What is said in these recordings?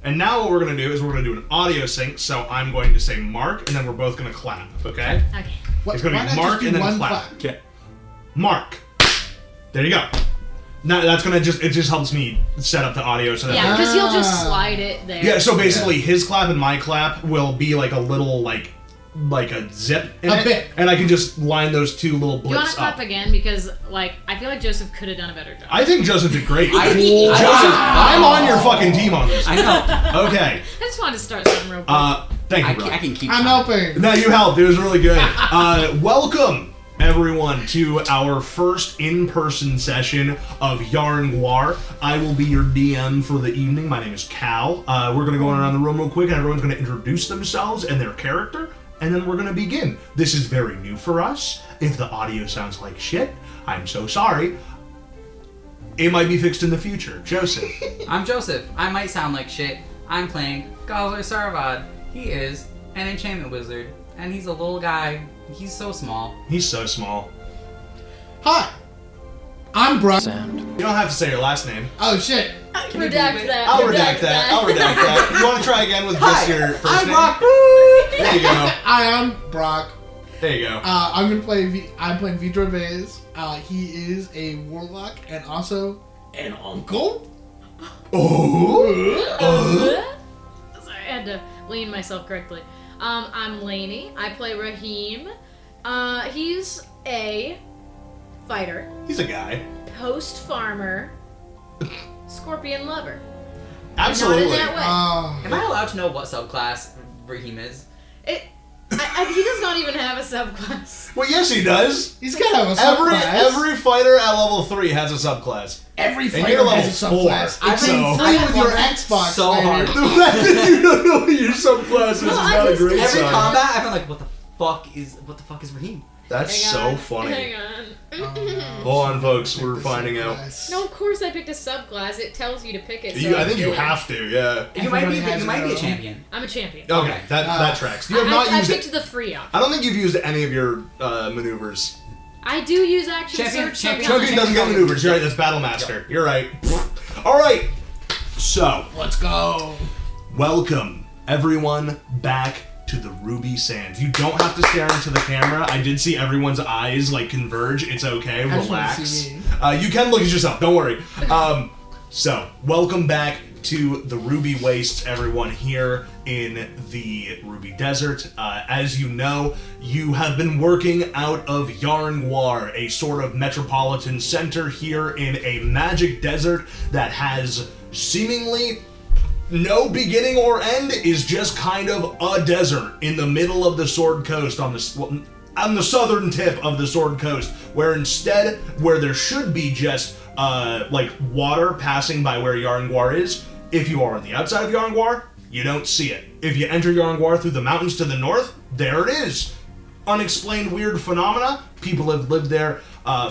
And now what we're going to do is we're going to do an audio sync, so I'm going to say Mark, and then we're both going to clap, okay? Okay. It's going to be Mark and then clap. Okay. Mark. There you go. Now that's going to it just helps me set up the audio so that... Yeah, because he'll just slide it there. Yeah, so basically his clap and my clap will be like a little, like a zip in it. And I can just line those two little blips up. You want to clap again? Because, like, I feel like Joseph could have done a better job. I think Joseph did great. Joseph, I'm on your fucking team on this. I know. Okay. I just wanted to start something real quick. Thank you, bro. I can keep I'm helping. No, you helped. It was really good. Welcome, everyone, to our first in-person session of Jaryn Guar. I will be your DM for the evening. My name is Cal. We're going to go around the room real quick, and everyone's going to introduce themselves and their character, and then we're going to begin. This is very new for us. If the audio sounds like shit, I'm so sorry. It might be fixed in the future. Joseph. I'm Joseph. I might sound like shit. I'm playing Gozzler Sarvad. He is an enchantment wizard, and he's a little guy. He's so small. He's so small. Hi. I'm Brock. You don't have to say your last name. Oh shit. Redact that. I'll redact that. You want to try again with just your first I'm name? Brock. There you go. I am Brock. There you go. I'm playing Vidro Beyz. He is a warlock and also an uncle. Oh. Sorry, I had to lean myself correctly. I'm Laney. I play Rahim. He's a fighter, He's a guy. post farmer, scorpion lover. Absolutely. Not in that way. Am I allowed to know what subclass Rahim is? He does not even have a subclass. Well, yes, he does. He's gotta have a subclass. Every fighter at level 3 has a subclass. Every And you're fighter level has a subclass. 4, I've been so- free with your Xbox. So lady. hard. The fact that you don't know what your subclass is Well, I not a just- great Every sign. combat, I've been like, what the fuck is Rahim? That's so funny. Hang on. Hold on, folks. We're finding out. No, of course I picked a subclass. It tells you to pick it. So I think you did. have to, yeah. You might Everybody has be their a own. champion. I'm a champion. Okay, that tracks. You have not I used picked the free option. I don't think you've used any of your maneuvers. I do use action Champion- search champion- sometimes. Champion doesn't get maneuvers. You're right, that's Battle Master. You're right. Alright. So, Let's go. welcome, everyone, back to the Ruby Sands. You don't have to stare into the camera. I did see everyone's eyes, like, converge. It's okay. I just wanna Relax. see me. You can look at yourself. Don't worry. So, welcome back to the Ruby Wastes, everyone, here in the Ruby Desert. As you know, you have been working out of Jaryn Guar, a sort of metropolitan center here in a magic desert that has seemingly no beginning or end, is just kind of a desert in the middle of the Sword Coast on the southern tip of the Sword Coast, where instead, where there should be just like water passing by where Jaryn Guar is, if you are on the outside of Jaryn Guar, you don't see it. If you enter Jaryn Guar through the mountains to the north, there it is. Unexplained weird phenomena. People have lived there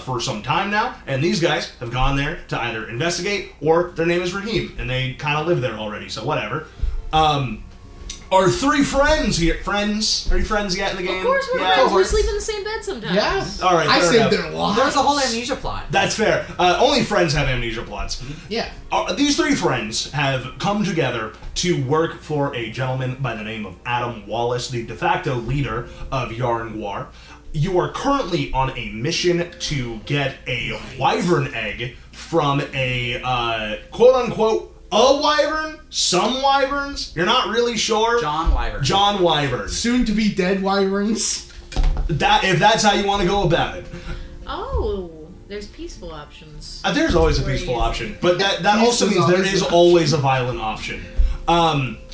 for some time now, and these guys have gone there to either investigate, or their name is Rahim, and they kind of live there already, so whatever. Our three friends here. Friends? Are you friends yet in the game? Of course we're friends. We sleep in the same bed sometimes. Yeah. All right, I fair saved enough. their lives. There's a whole amnesia plot. That's fair. Only friends have amnesia plots. Yeah. These three friends have come together to work for a gentleman by the name of Adam Wallace, the de facto leader of Jaryn Guar. You are currently on a mission to get a wyvern egg from a quote-unquote a wyvern? Some wyverns? You're not really sure? John Wyvern. John Wyvern. Soon to be dead wyverns. If that's how you want to go about it. Oh, there's peaceful options. There's always a peaceful option, but that also Peace means there is is always an always a violent option.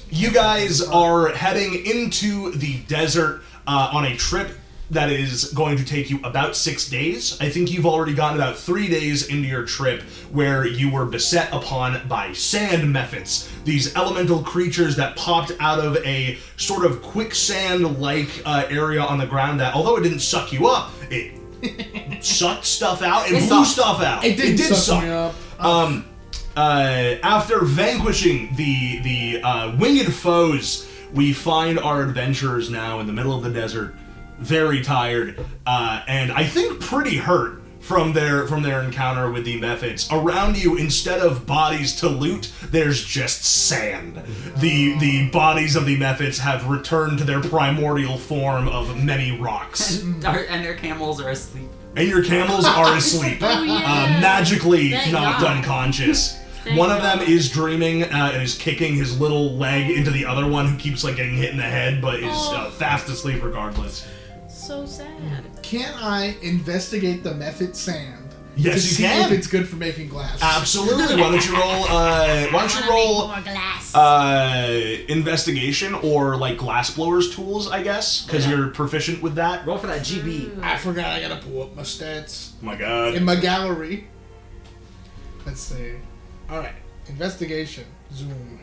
You guys are heading into the desert on a trip that is going to take you about 6 days. I think you've already gotten about 3 days into your trip where you were beset upon by sand mephits, these elemental creatures that popped out of a sort of quicksand-like area on the ground that, although it didn't suck you up, it sucked stuff out and blew stuff out. It did suck me up. After vanquishing the winged foes, we find our adventurers now in the middle of the desert, very tired, and I think pretty hurt from their encounter with the Mephits. Around you, instead of bodies to loot, there's just sand. The bodies of the Mephits have returned to their primordial form of many rocks. And their camels are asleep. And your camels are asleep, Oh, yeah. magically Thank knocked God. unconscious. Thank One of God. them is dreaming and is kicking his little leg into the other one, who keeps like getting hit in the head, but is fast asleep regardless. So sad. Can I investigate the Mephit sand? Yes, to you see can. if it's good for making glass. Absolutely. Why don't you roll? More glass. Investigation or like glassblower's tools, I guess, because you're proficient with that. Roll for that GB. I forgot I gotta pull up my stats Oh my God. in my gallery. Let's see. Alright. Investigation. Zoom.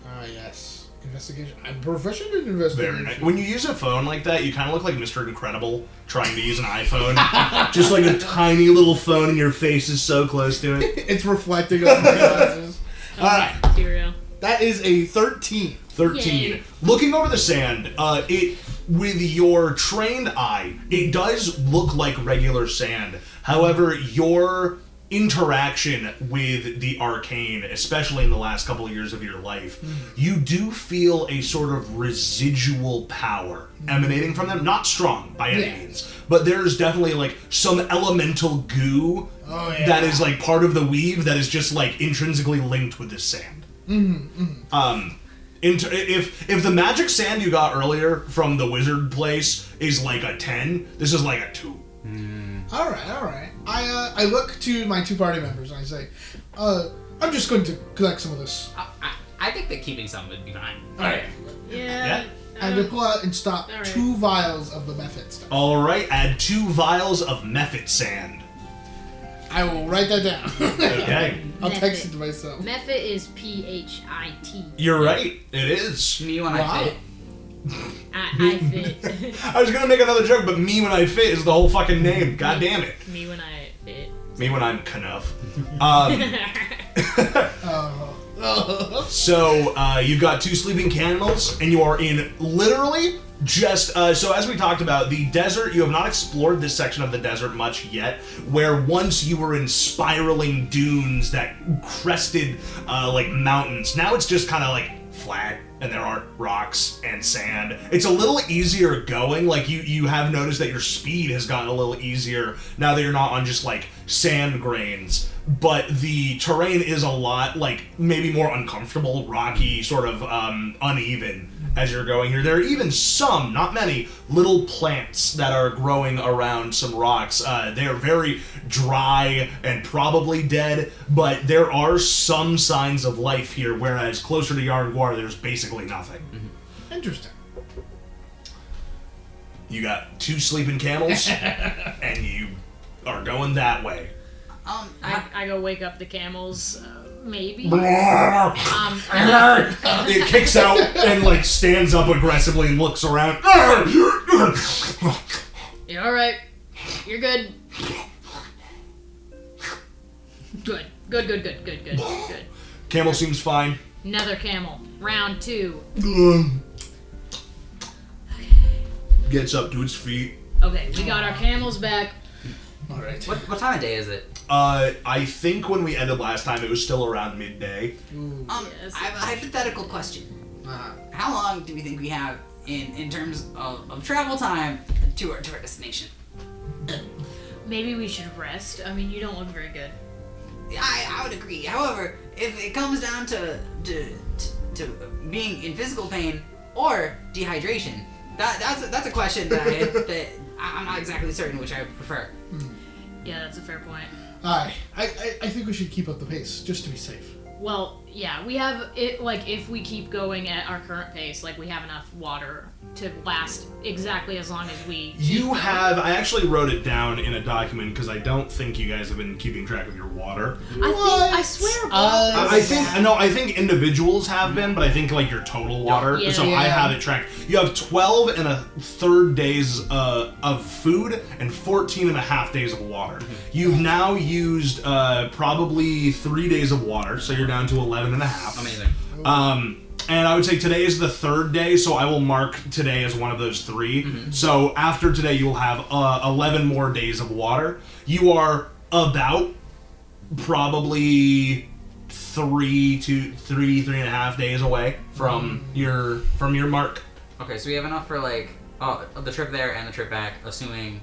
Ah, yes. Investigation. I'm proficient in Very investigation. nice. When you use a phone like that, you kind of look like Mr. Incredible trying to use an iPhone. Just like a tiny little phone, and your face is so close to it. It's reflecting on my glasses. Alright. Material. That is a 13. 13. Yay. Looking over the sand, it with your trained eye, it does look like regular sand. However, your interaction with the arcane, especially in the last couple of years of your life, you do feel a sort of residual power emanating from them. Not strong by any means, but there's definitely like some elemental goo that is like part of the weave that is just like intrinsically linked with this sand. If the magic sand you got earlier from the wizard place is like a 10, this is like a 2. Alright. I look to my two party members and I say, I'm just going to collect some of this. I think that keeping some would be fine. Alright. Yeah. And to pull out and stop Alright. 2 vials of the Mephit stuff. Alright, add 2 vials of Mephit sand. I will write that down. Okay. I'll text Mephit. it to myself. Mephit is PHIT. You're right, it is. Me when Wow. I fit. I fit. I was gonna make another joke, but me when I fit is the whole fucking name. God damn it. Me when I fit. Me when I'm Knuff. So, you've got 2 sleeping camels, and you are in literally just, so as we talked about, the desert, you have not explored this section of the desert much yet, where once you were in spiraling dunes that crested, like mountains. Now it's just kind of like flat, and there aren't rocks and sand. It's a little easier going, like you have noticed that your speed has gotten a little easier now that you're not on just like sand grains, but the terrain is a lot like maybe more uncomfortable, rocky, sort of uneven as you're going here. There are even some, not many, little plants that are growing around some rocks. They are very dry and probably dead, but there are some signs of life here, whereas closer to Jaryn Guar, there's basically nothing. Interesting. You got 2 sleeping camels, and you are going that way. I go wake up the camels, maybe. It kicks out and like stands up aggressively and looks around. You're alright. You're good. Good. Camel seems fine. Another camel. Round 2. Gets up to its feet. Okay, we got our camels back. Alright. What time of day is it? I think when we ended last time, it was still around midday. Yes. I have a hypothetical question. How long do we think we have in terms of travel time to our destination? Maybe we should rest. I mean, you don't look very good. I would agree. However, if it comes down to being in physical pain or dehydration, that's a question that I'm not exactly certain which I would prefer. Yeah, that's a fair point. I think we should keep up the pace, just to be safe. Well, yeah, we have it. Like, if we keep going at our current pace, like we have enough water to last exactly as long as we. You have. I actually wrote it down in a document because I don't think you guys have been keeping track of your water. I swear. I think individuals have been, but I think like your total water. Yeah. So I have it tracked. You have 12 and a third days of food and 14 and a half days of water. You've now used probably 3 days of water, so you're down to 11 and a half. Amazing. And I would say today is the 3rd day, so I will mark today as one of those 3. Mm-hmm. So after today, you will have 11 more days of water. You are about probably 3.5 days away from your mark. Okay, so we have enough for like the trip there and the trip back, assuming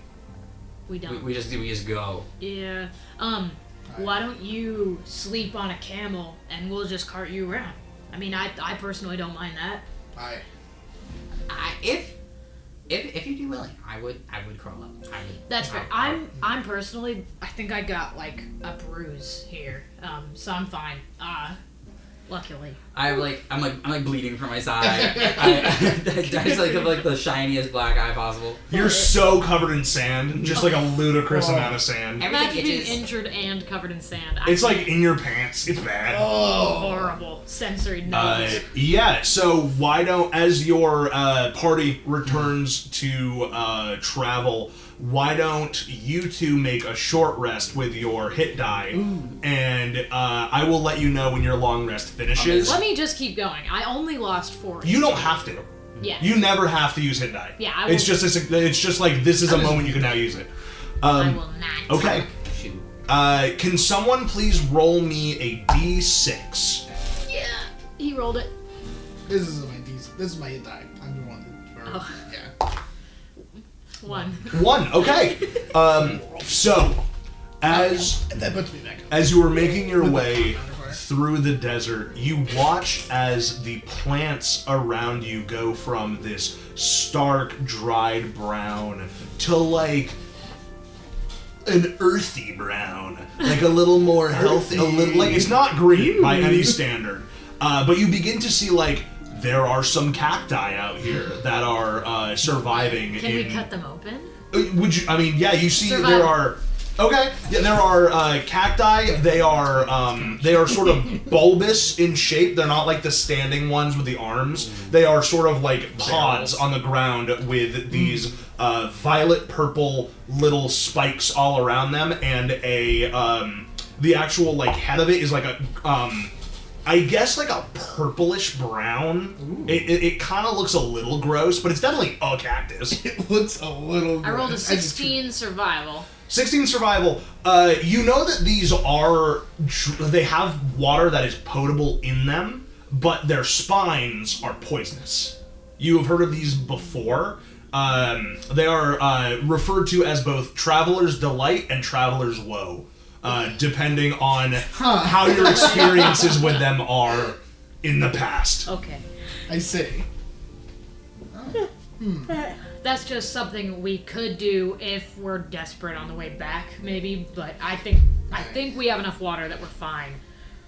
We don't. we just go. Yeah. Why don't you sleep on a camel and we'll just cart you around? I mean, I personally don't mind that. Aye. If you'd be willing, I would crawl up. That's fair. I'm personally, I think I got like a bruise here, so I'm fine. Luckily. I'm like bleeding from my side. I just like have like the shiniest black eye possible. You're so covered in sand, just like a ludicrous amount of sand. Imagine being itches. injured and covered in sand. It's like in your pants. It's bad. Horrible sensory nose. Yeah, so why don't, as your party returns to travel, why don't you two make a short rest with your hit die, and I will let you know when your long rest finishes. Let me just keep going. I only lost 4. You don't have to. Yeah. You never have to use hit die. Yeah, I It's just like this is a moment you can now use it. I will not. Okay. Shoot. Can someone please roll me a d6? Yeah. He rolled it. This is my hit die. I'm the one. Oh. Yeah. 1. 1. Okay. So as That puts me back up. As you were making your way through the desert, you watch as the plants around you go from this stark, dried brown to like an earthy brown, like a little more healthy. A little, like it's not green by any standard, but you begin to see like there are some cacti out here that are surviving. Can we cut them open? Would you? I mean, yeah. You see, Survival. there are. Okay. Yeah, there are cacti. They are sort of bulbous in shape. They're not like the standing ones with the arms. They are sort of like pods on the ground with these violet purple little spikes all around them, and the actual like head of it is like a I guess like a purplish brown. It kind of looks a little gross, but it's definitely a cactus. It looks a little. I rolled a 16 survival. 16 survival. You know that these they have water that is potable in them, but their spines are poisonous. You have heard of these before. They are referred to as both Traveler's Delight and Traveler's Woe, depending on how your experiences with them are in the past. Okay. I see. That's just something we could do if we're desperate on the way back, maybe. But I think we have enough water that we're fine.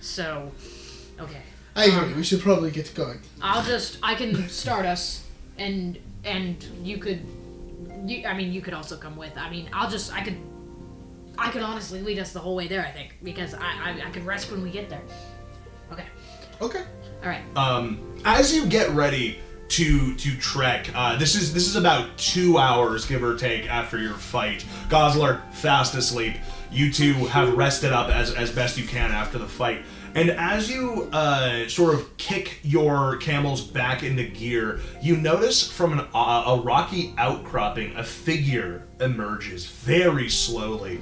So, okay. I agree. We should probably get going. I can start us, and you could also come with. I mean, I could honestly lead us the whole way there. I think because I could rest when we get there. Okay. Okay. All right. As you get ready to trek, this is about 2 hours, give or take, after your fight. Gozzler, fast asleep. You two have rested up as best you can after the fight. And as you sort of kick your camels back into gear, you notice from a rocky outcropping, a figure emerges very slowly.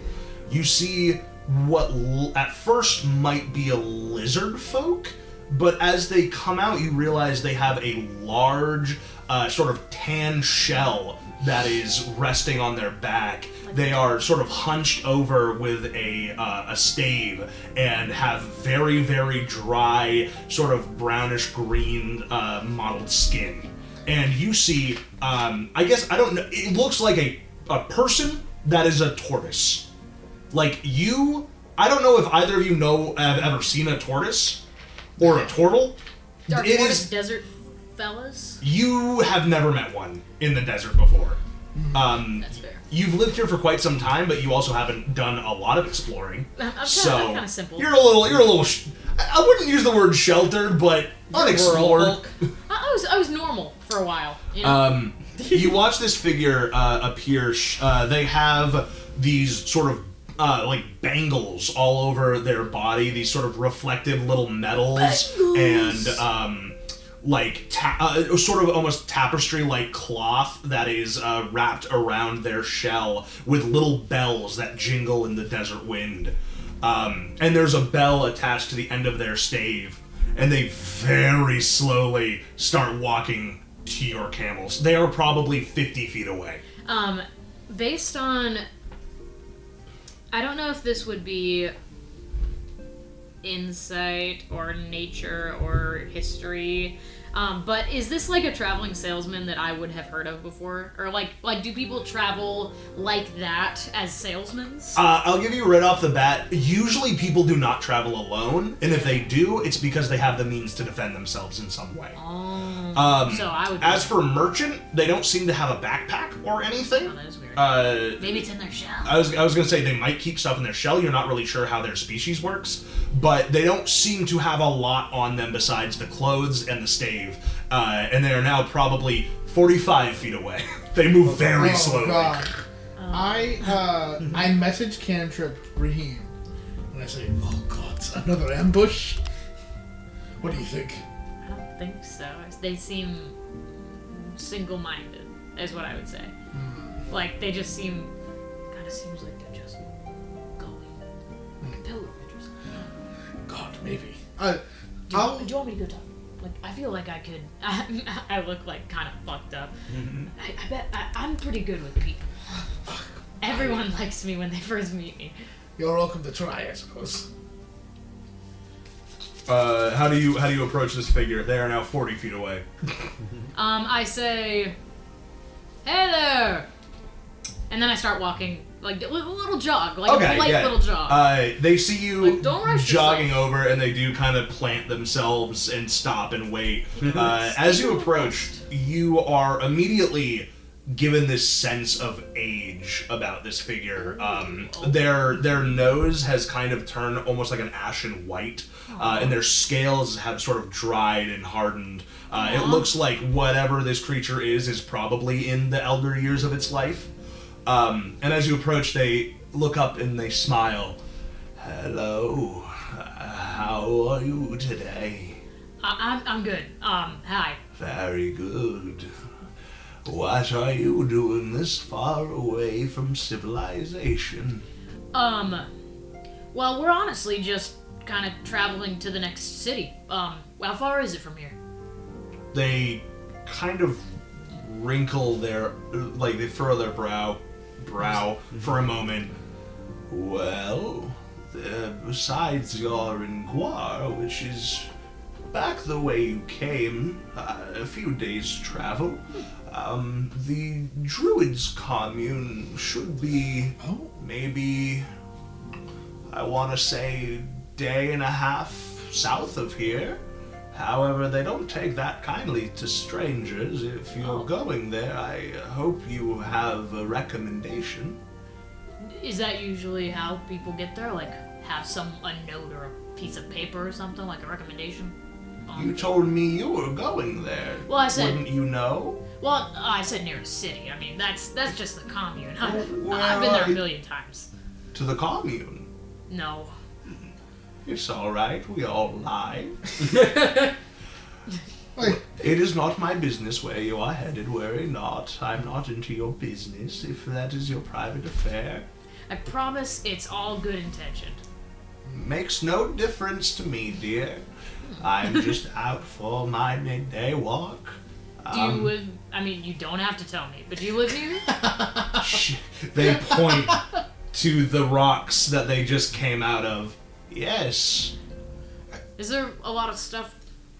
You see what at first might be a lizard folk, but as they come out, you realize they have a large, sort of tan shell that is resting on their back. They are sort of hunched over with a stave and have very, very dry, sort of brownish green mottled skin. And you see, I guess, I don't know, it looks like a person that is a tortoise. Like I don't know if either of you have ever seen a tortoise or a turtle. Dark Forest desert fellas. You have never met one in the desert before. That's fair. You've lived here for quite some time, but you also haven't done a lot of exploring. I'm kind of simple. You're a little. I wouldn't use the word sheltered, but unexplored. I was normal for a while. You know? You watch this figure appear. They have these sort of like bangles all over their body. These sort of reflective little metals and sort of almost tapestry-like cloth that is wrapped around their shell with little bells that jingle in the desert wind. And there's a bell attached to the end of their stave, and they very slowly start walking to your camels. They are probably 50 feet away. Based on... I don't know if this would be insight or nature or history, but is this like a traveling salesman that I would have heard of before? Or like do people travel like that as salesmen? I'll give you right off the bat, usually people do not travel alone, and if they do, it's because they have the means to defend themselves in some way. So I would... As for merchant, they don't seem to have a backpack or anything. Oh, that is weird. Maybe it's in their shell. I was going to say they might keep stuff in their shell. You're not really sure how their species works, but they don't seem to have a lot on them besides the clothes and the stave. And they are now probably 45 feet away. They move very slowly. God. I message Cantrip Rahim and I say, "Oh God, another ambush." What do you think? I don't think so. They seem single-minded, is what I would say. Like, they just seem... Kind of seems like they're just going. Like a pilgrimage or something. God, maybe. Do you want me to go talk? Like, I feel like I could... I look, like, kind of fucked up. I bet... I'm pretty good with people. Everyone likes me when they first meet me. You're welcome to try, I suppose. How do you approach this figure? They are now 40 feet away. I say, "Hey there," and then I start walking, like a little jog, like a light little jog. They see you Like, don't rush jogging yourself. over, and they do kind of plant themselves and stop and wait. As you approach, you are immediately given this sense of age about this figure. Their nose has kind of turned almost like an ashen white, and their scales have sort of dried and hardened. It looks like whatever this creature is probably in the elder years of its life. And as you approach, they look up and they smile. "Hello, how are you today?" I'm good. Hi. "Very good. What are you doing this far away from civilization?" Well, we're honestly just kind of traveling to the next city. How far is it from here? They kind of wrinkle their, like, they furrow their brow for a moment. "Well, besides Jaryn Guar, which is back the way you came, a few days' travel, the Druids' commune should be maybe, I want to say, day and a half south of here. However, they don't take that kindly to strangers. If you're going there, I hope you have a recommendation." Is that usually how people get there? Like, have a note or a piece of paper or something, like a recommendation? You told me you were going there. Well, I said... Wouldn't you know? Well, I said near a city. I mean, that's just the commune. I've Where been there are a you? million times. To the commune. No. It's all right. We all lie. Wait, It is not my business where you are headed. Worry not. I'm not into your business, if that is your private affair. I promise it's all good intention. Makes no difference to me, dear. I'm just out for my midday walk. Do you live... I mean, you don't have to tell me, but do you live near? They point to the rocks that they just came out of. Yes. Is there a lot of stuff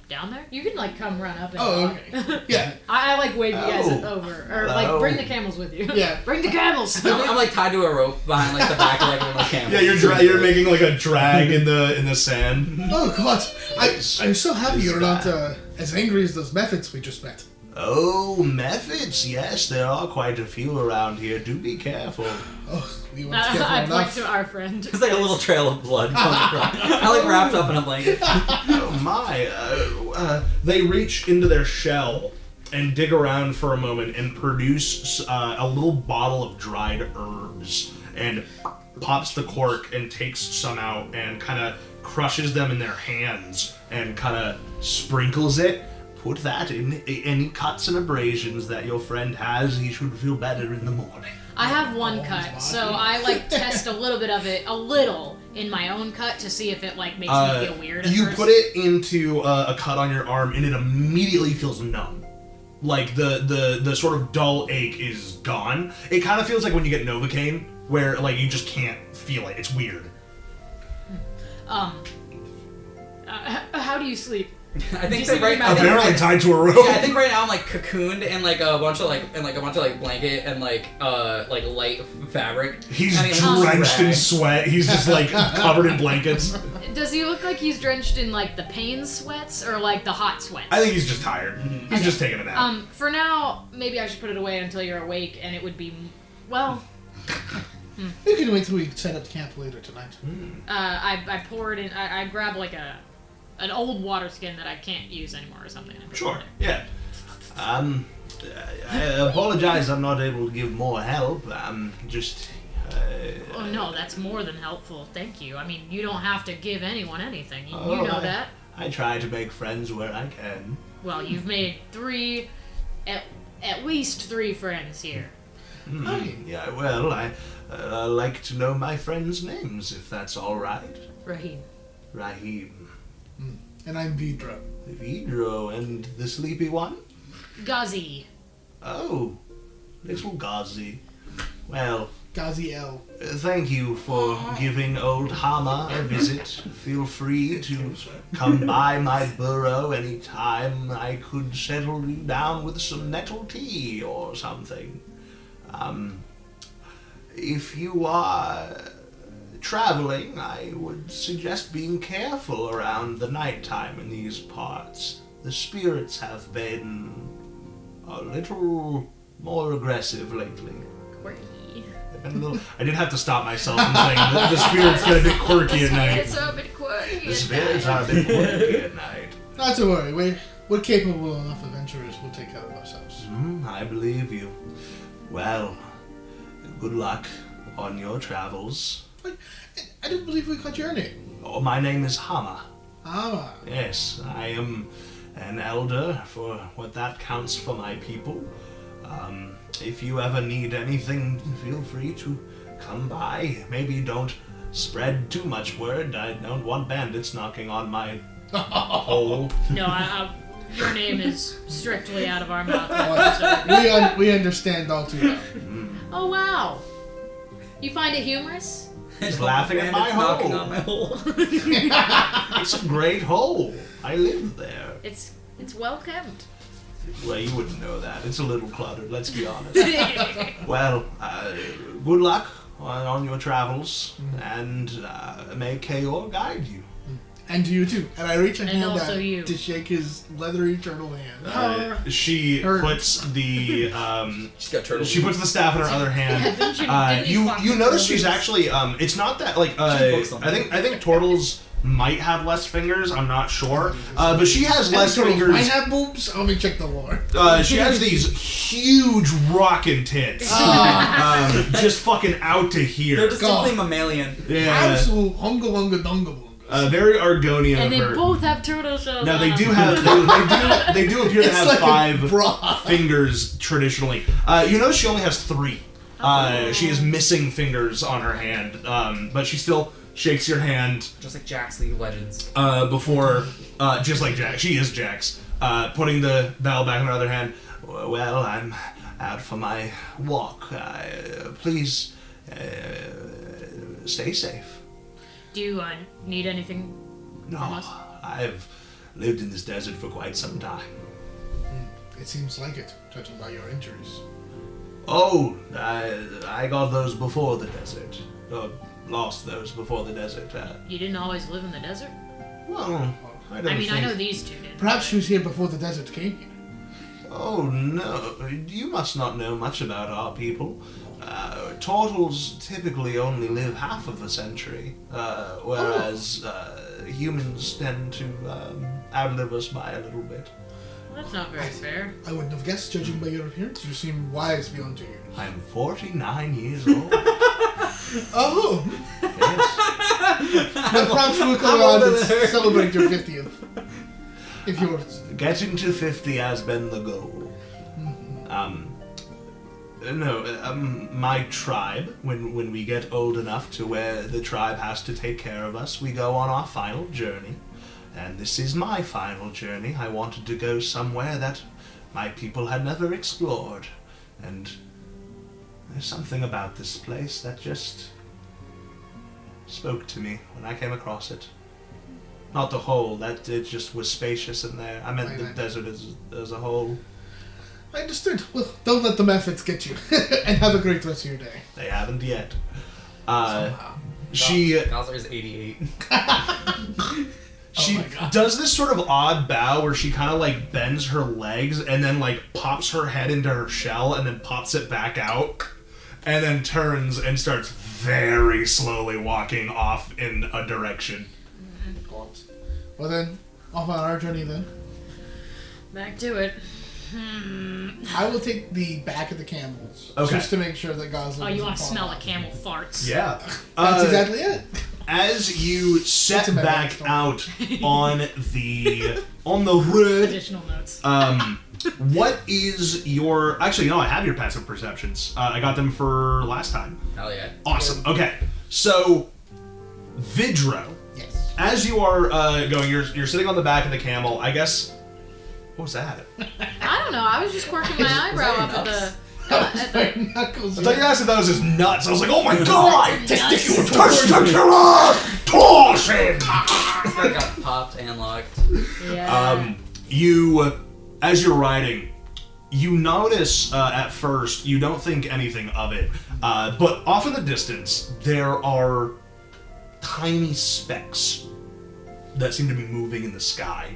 down there? You can, like, come run up and okay. Yeah. I like, wave you guys Oh. over. Or, Hello. like, bring the camels with you. Yeah. Bring the camels! I'm like tied to a rope behind like the back of like one of the camels. Yeah, you're making like a drag in the sand. Oh God, Yes. I'm so happy It's you're not bad. as angry as those methods we just met. Oh, methods. Yes, there are quite a few around here. Do be careful. Oh, we weren't careful I point enough. to our friend. There's like a little trail of blood coming from. I like wrapped up in a blanket. Oh my. They reach into their shell and dig around for a moment and produce a little bottle of dried herbs and pops the cork and takes some out and kind of crushes them in their hands and kind of sprinkles it put that in any cuts and abrasions that your friend has. He should feel better in the morning. I have one cut, so I test a little bit of it, in my own cut to see if it makes me feel weird. At you first. put it into a cut on your arm, and it immediately feels numb. Like the sort of dull ache is gone. It kind of feels like when you get Novocaine, where you just can't feel it. It's weird. How do you sleep? I think that right now. Apparently tied to a rope. Yeah, I think right now I'm cocooned in a bunch of blanket and light fabric. He's drenched in sweat. He's just covered in blankets. Does he look like he's drenched in the pain sweats or the hot sweats? I think he's just tired. He's just taking a nap. For now, maybe I should put it away until you're awake, and it would be well. You can wait till we set up camp later tonight. I pour it in. I grab an old water skin that I can't use anymore or something. Sure, yeah. I apologize I'm not able to give more help. I'm just... oh, no, that's more than helpful. Thank you. I mean, you don't have to give anyone anything. You know that. I try to make friends where I can. Well, you've made at least 3 friends here. Yeah, well, I like to know my friends' names, if that's all right. Rahim. And I'm Vidro. Vidro, and the sleepy one? Ghazi. Oh, little Ghazi. Well... Ghazi L. Thank you for giving old Hama a visit. Feel free to come by my burrow any time. I could settle you down with some nettle tea or something. If you are traveling, I would suggest being careful around the nighttime in these parts. The spirits have been a little more aggressive lately. Quirky. I did have to stop myself from saying that the spirits get a bit quirky at night. The spirits are a bit quirky. The spirits are a bit quirky at night. Not to worry, we're capable enough adventurers. We'll take care of ourselves. I believe you. Well, good luck on your travels. I don't believe we caught your name. Oh, my name is Hama. Hama. Yes, I am an elder for what that counts for my people. If you ever need anything, feel free to come by. Maybe don't spread too much word. I don't want bandits knocking on my hole. No, your name is strictly out of our mouth. We understand all too well. Oh, wow. You find it humorous? He's laughing at my hole. On my hole. It's a great hole. I live there. It's well kept. Well, you wouldn't know that. It's a little cluttered, let's be honest. Well, good luck on your travels, and may Kaor guide you. And to you too. And I reach a hand out you. to shake his leathery turtle hand. She puts the She's got turtles. she puts the staff in her other hand. You notice she's actually it's not that I think turtles might have less fingers. I'm not sure, but she has less fingers. Might have boobs. Let me check the lore. She has these huge rockin' tits, just fucking out to here. They're distinctly mammalian. Yeah, Absolute hunga lunga dunga bunga. very Argonian And of they her. both have turtle shells. No, on they them. do have. They do appear to It's have like a 5 bra. fingers traditionally. You know, she only has 3. She is missing fingers on her hand, but she still shakes your hand. Just like Jack's League of Legends. Before, just like Jax. She is Jax. Putting the bell back in her other hand. Well, I'm out for my walk. Please stay safe. Do you need anything No, from us? I've lived in this desert for quite some time. It seems like it, judging by your injuries. Oh, I got those before the desert. Or lost those before the desert. You didn't always live in the desert? Well, I don't think... I know these two did. Perhaps she was here before the desert came here. Oh, no. You must not know much about our people. Turtles typically only live half of a century, whereas humans tend to outlive us by a little bit. Well, that's not very fair. I wouldn't have guessed, judging by your appearance. You seem wise beyond 2 years. I'm 49 years old. Oh! Yes. But perhaps we'll come around and celebrate your 50th. If you're... Getting to 50 has been the goal. My tribe, when we get old enough to where the tribe has to take care of us, we go on our final journey. And this is my final journey. I wanted to go somewhere that my people had never explored. And there's something about this place that just spoke to me when I came across it. Not the whole, that it just was spacious in there. I meant the desert as a whole. I understood. Well, don't let the methods get you. And have a great rest of your day. They haven't yet. Gozzler's 88. She does this sort of odd bow where she kind of like bends her legs and then like pops her head into her shell and then pops it back out and then turns and starts very slowly walking off in a direction. Well then, off on our journey then. Back to it. I will take the back of the camels. Okay. Just to make sure that Gozzler Oh, you want doesn't to smell fall like camel farts? Yeah. That's exactly it. As you set It's a back story. out on the road, Additional notes. what is your... Actually, no, I have your passive perceptions. I got them for last time. Hell yeah. Awesome. Okay. So, Vidro, Yes. as you are going, you're sitting on the back of the camel. I guess... What was that? I don't know. I was just quirking my eyebrow up at the. At the Knuckles. I thought you asked if that was his nuts. I was like, oh my god! Testicular Testicular torsion! I got popped and locked. yeah. You, as you're riding, you notice at first, you don't think anything of it, but off in the distance, there are tiny specks that seem to be moving in the sky.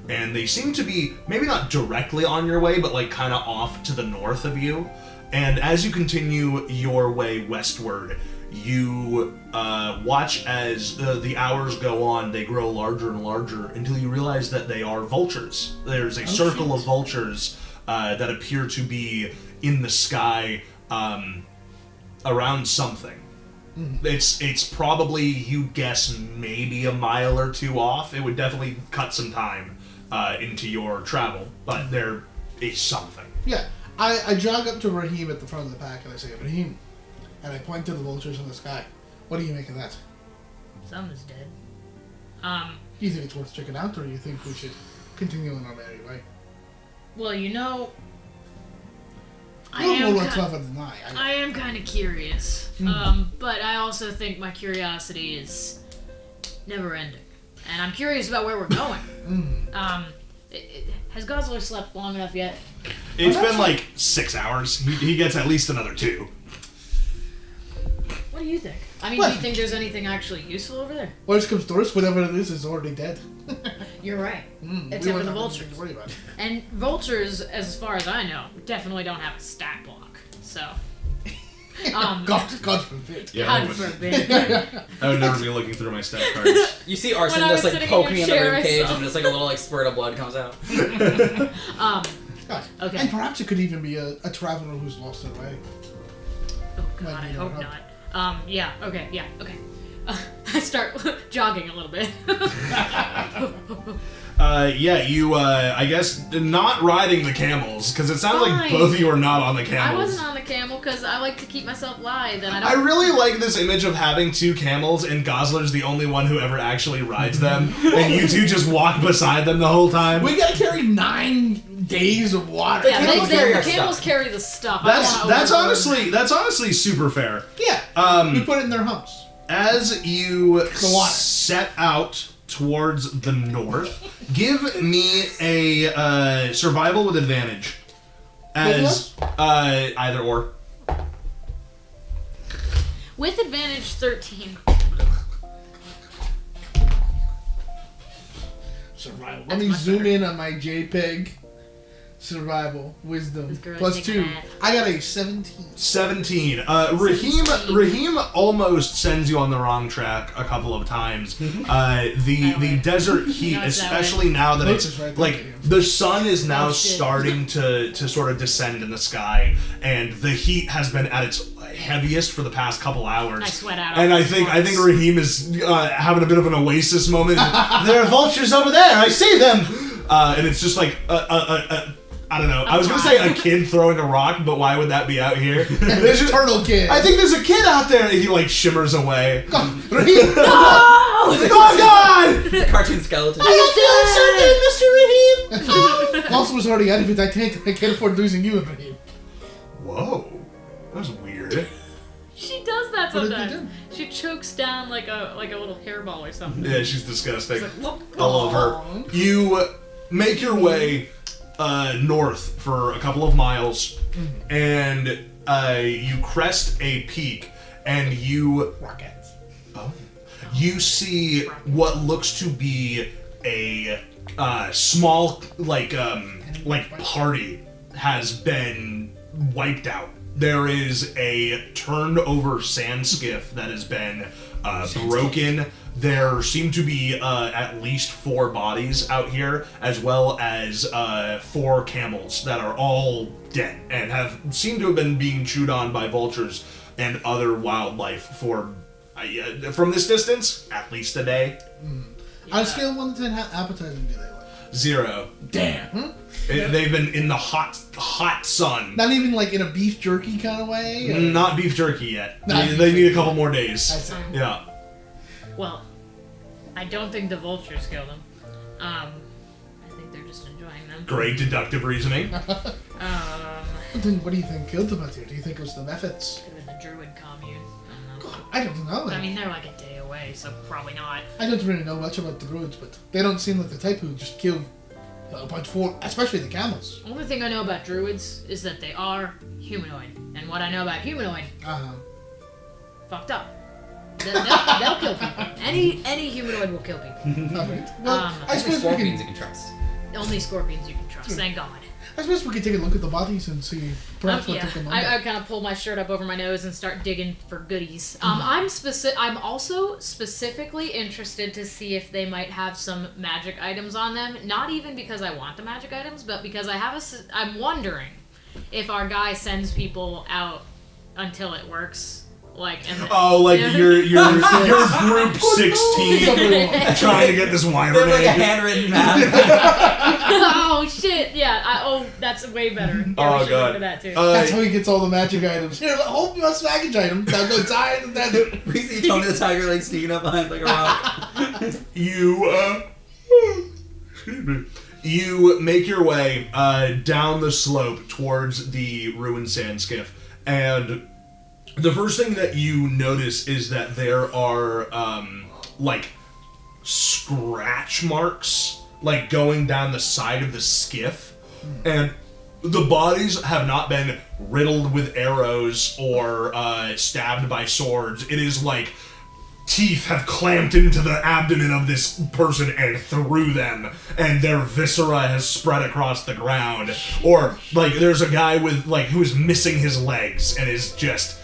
And they seem to be, maybe not directly on your way, but like kind of off to the north of you. And as you continue your way westward, you watch as the hours go on, they grow larger and larger until you realize that they are vultures. There's a circle of vultures that appear to be in the sky around something. It's probably, you guess, maybe a mile or two off. It would definitely cut some time into your travel, but there is something. Yeah. I jog up to Rahim at the front of the pack and I say, Rahim, and I point to the vultures in the sky. What do you make of that? Someone's dead. Do you think it's worth checking out, or do you think we should continue on our merry way? Well, you know, I You're more am clever than I am kind of curious. But I also think my curiosity is never ending, and I'm curious about where we're going. Has Gozzler slept long enough yet? It's been like 6 hours. He gets at least another 2. What do you think? I mean, do you think there's anything actually useful over there? Worst comes to worst, whatever it is already dead. You're right. We Except won't for the have vultures. anything to worry about. And vultures, as far as I know, definitely don't have a stat block. So, God forbid. God forbid. I would never be looking through my stat cards. You see Arson When I just was like sitting in poking your in the chair, I ribcage saw. and just like a little like spurt of blood comes out. God. Okay. And perhaps it could even be a traveler who's lost their way. Oh God, I hope not. Yeah. Okay. Yeah. Okay. I start jogging a little bit. Yeah, you, I guess, not riding the camels, because it sounds like Fine. both of you are not on the I camels. wasn't on the camel because I like to keep myself lithe, and I I don't. really like this image of having 2 camels, and Gozzler's the only one who ever actually rides them, and you two just walk beside them the whole time. We gotta carry 9 days of water. Yeah, camels the carry our camels stuff. carry the stuff. I don't That's wanna overload. that's honestly super fair. Yeah. We put it in their humps. As you The water. set out towards the north, give me a survival with advantage. As either or. With advantage, 13. Survival. Let That's me much zoom better. in on my JPEG. Survival. Wisdom. This girl's Plus taking 2. that. I got a 17. 17. Rahim almost sends you on the wrong track a couple of times. The desert heat, No, it's that especially now that Looks it's right like there. the sun is now Oh, shit. starting to sort of descend in the sky, and the heat has been at its heaviest for the past couple hours. I sweat out. And all I the think smarts. Rahim is having a bit of an oasis moment. There are vultures over there. I see them. and it's just like I don't know. I was gonna say a kid throwing a rock, but why would that be out here? There's a turtle kid. I think there's a kid out there, and he like shimmers away. Rahim! No! Oh God! It's a cartoon skeleton. I don't feel certain, Mr. Rahim. Also was already out of it. I can't afford losing you, Rahim. Whoa, that was weird. She does that What did you sometimes. She chokes down like a little hairball or something. Yeah, she's disgusting. It's like, I love her. You make your way north for a couple of miles, and you crest a peak, and you Rockets. you see what looks to be a small like party has been wiped out. There is a turned over sand skiff that has been broken. There seem to be at least 4 bodies out here, as well as 4 camels that are all dead and have seemed to have been being chewed on by vultures and other wildlife for, from this distance, at least a day. On a scale of 1 to 10, how appetizing do they look? 0. Damn. They've been in the hot sun. Not even like in a beef jerky kind of way? Or? Not beef jerky yet. Not They beef need a jerky. couple more days. I see. Yeah. Well, I don't think the vultures kill them. I think they're just enjoying them. Great deductive reasoning. Then what do you think killed them out here? Do you think it was the methods? Could have been the druid commune. I don't know. I don't know. I mean, they're like a day away, so probably not. I don't really know much about the druids, but they don't seem like the type who just kill a bunch for, especially the camels. Only thing I know about druids is that they are humanoid, and what I know about humanoid, fucked up. They'll kill people. Any humanoid will kill people. Alright. Well, I suppose we Scorpions can. you can trust. Only scorpions you can trust. Thank God. I suppose we could take a look at the bodies and see perhaps what Yeah, took them I under. kind of pull my shirt up over my nose and start digging for goodies. I'm also specifically interested to see if they might have some magic items on them. Not even because I want the magic items, but because I'm wondering if our guy sends people out until it works. Like, and You're group 16 trying to get this wyvern Like a egg. handwritten map. oh shit! Yeah. That's way better. Yeah, we Oh should God. look for that too. That's how he gets all the magic items. Here, hold your package item. Now go die and then. We see Tony the Tiger like sneaking up behind like a rock. Excuse me. You make your way down the slope towards the ruined sand skiff, and the first thing that you notice is that there are like scratch marks like going down the side of the skiff, and the bodies have not been riddled with arrows or stabbed by swords. It is like teeth have clamped into the abdomen of this person and through them, and their viscera has spread across the ground. Or like there's a guy with like who's missing his legs and is just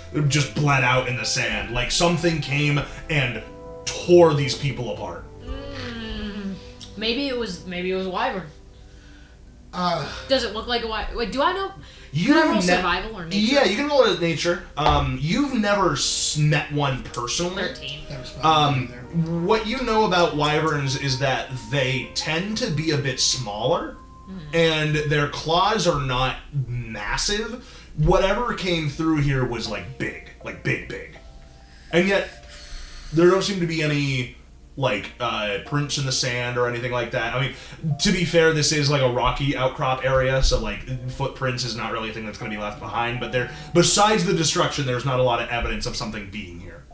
bled out in the sand. Like something came and tore these people apart. Maybe it was wyvern. Does it look like a wyvern? Wait, do I know? Can I roll survival or nature? Yeah, you can roll it nature. You've never met one personally. 13. What you know about wyverns is that they tend to be a bit smaller, and their claws are not massive. Whatever came through here was like big. And yet, there don't seem to be any like prints in the sand or anything like that. I mean, to be fair, this is like a rocky outcrop area, so like footprints is not really a thing that's going to be left behind. But besides the destruction, there's not a lot of evidence of something being here,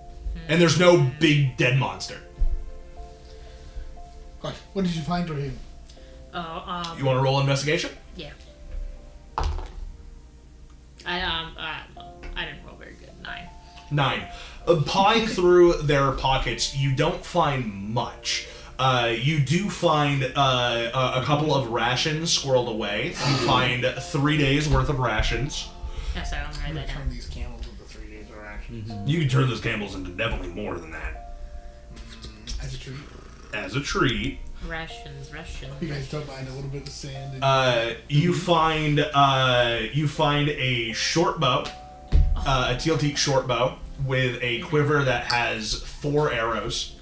and there's no big dead monster. What did you find, Rahim? You want to roll investigation? Yeah. I didn't roll very good. 9. 9. Pawing through their pockets, you don't find much. You do find a couple of rations squirreled away. You find 3 days worth of rations. Yes, I don't write that Turn down. these camels into 3 days of rations. You can turn those camels into definitely more than that. As a treat. As a treat. Rations. You guys don't mind a little bit of sand. And You find a short bow, a teal teak short bow with a quiver that has 4 arrows.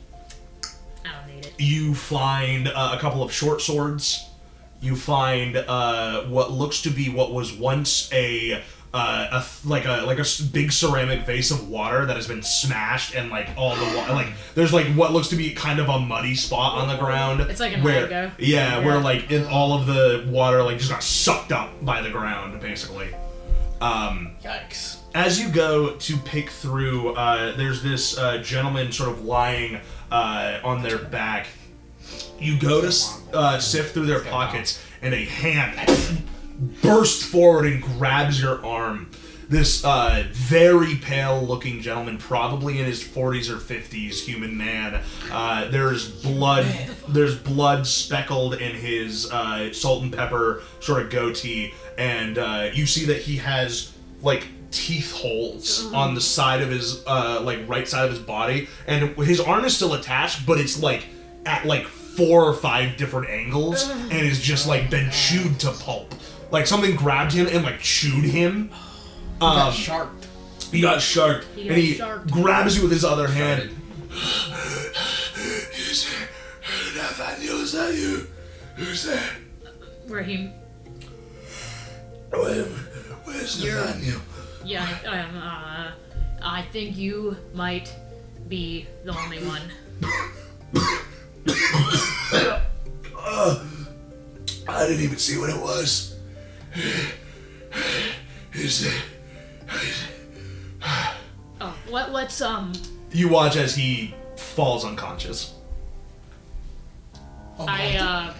I don't need it. You find a couple of short swords you find what looks to be what was once a big ceramic vase of water that has been smashed, and like all the water, there's like what looks to be kind of a muddy spot on the ground. It's like a where mango. where like all of the water like just got sucked up by the ground basically. Yikes. As you go to pick through, there's this gentleman sort of lying on their back. You go to sift through their pockets, and a hand bursts forward and grabs your arm. This very pale-looking gentleman, probably in his 40s or 50s, human man. There's blood speckled in his salt and pepper sort of goatee, and you see that he has like teeth holes on the side of his right side of his body, and his arm is still attached, but it's like at like 4 or 5 different angles, and is just like been chewed to pulp. Like something grabbed him and like chewed him. He got sharked. He got sharked, and he grabs you with his other hand. Nathaniel, is that you? Who's that? Rahim. Where's Nathaniel? Yeah, I think you might be the only one. I didn't even see what it was. Is it? Oh, let's You watch as he falls unconscious. Oh, how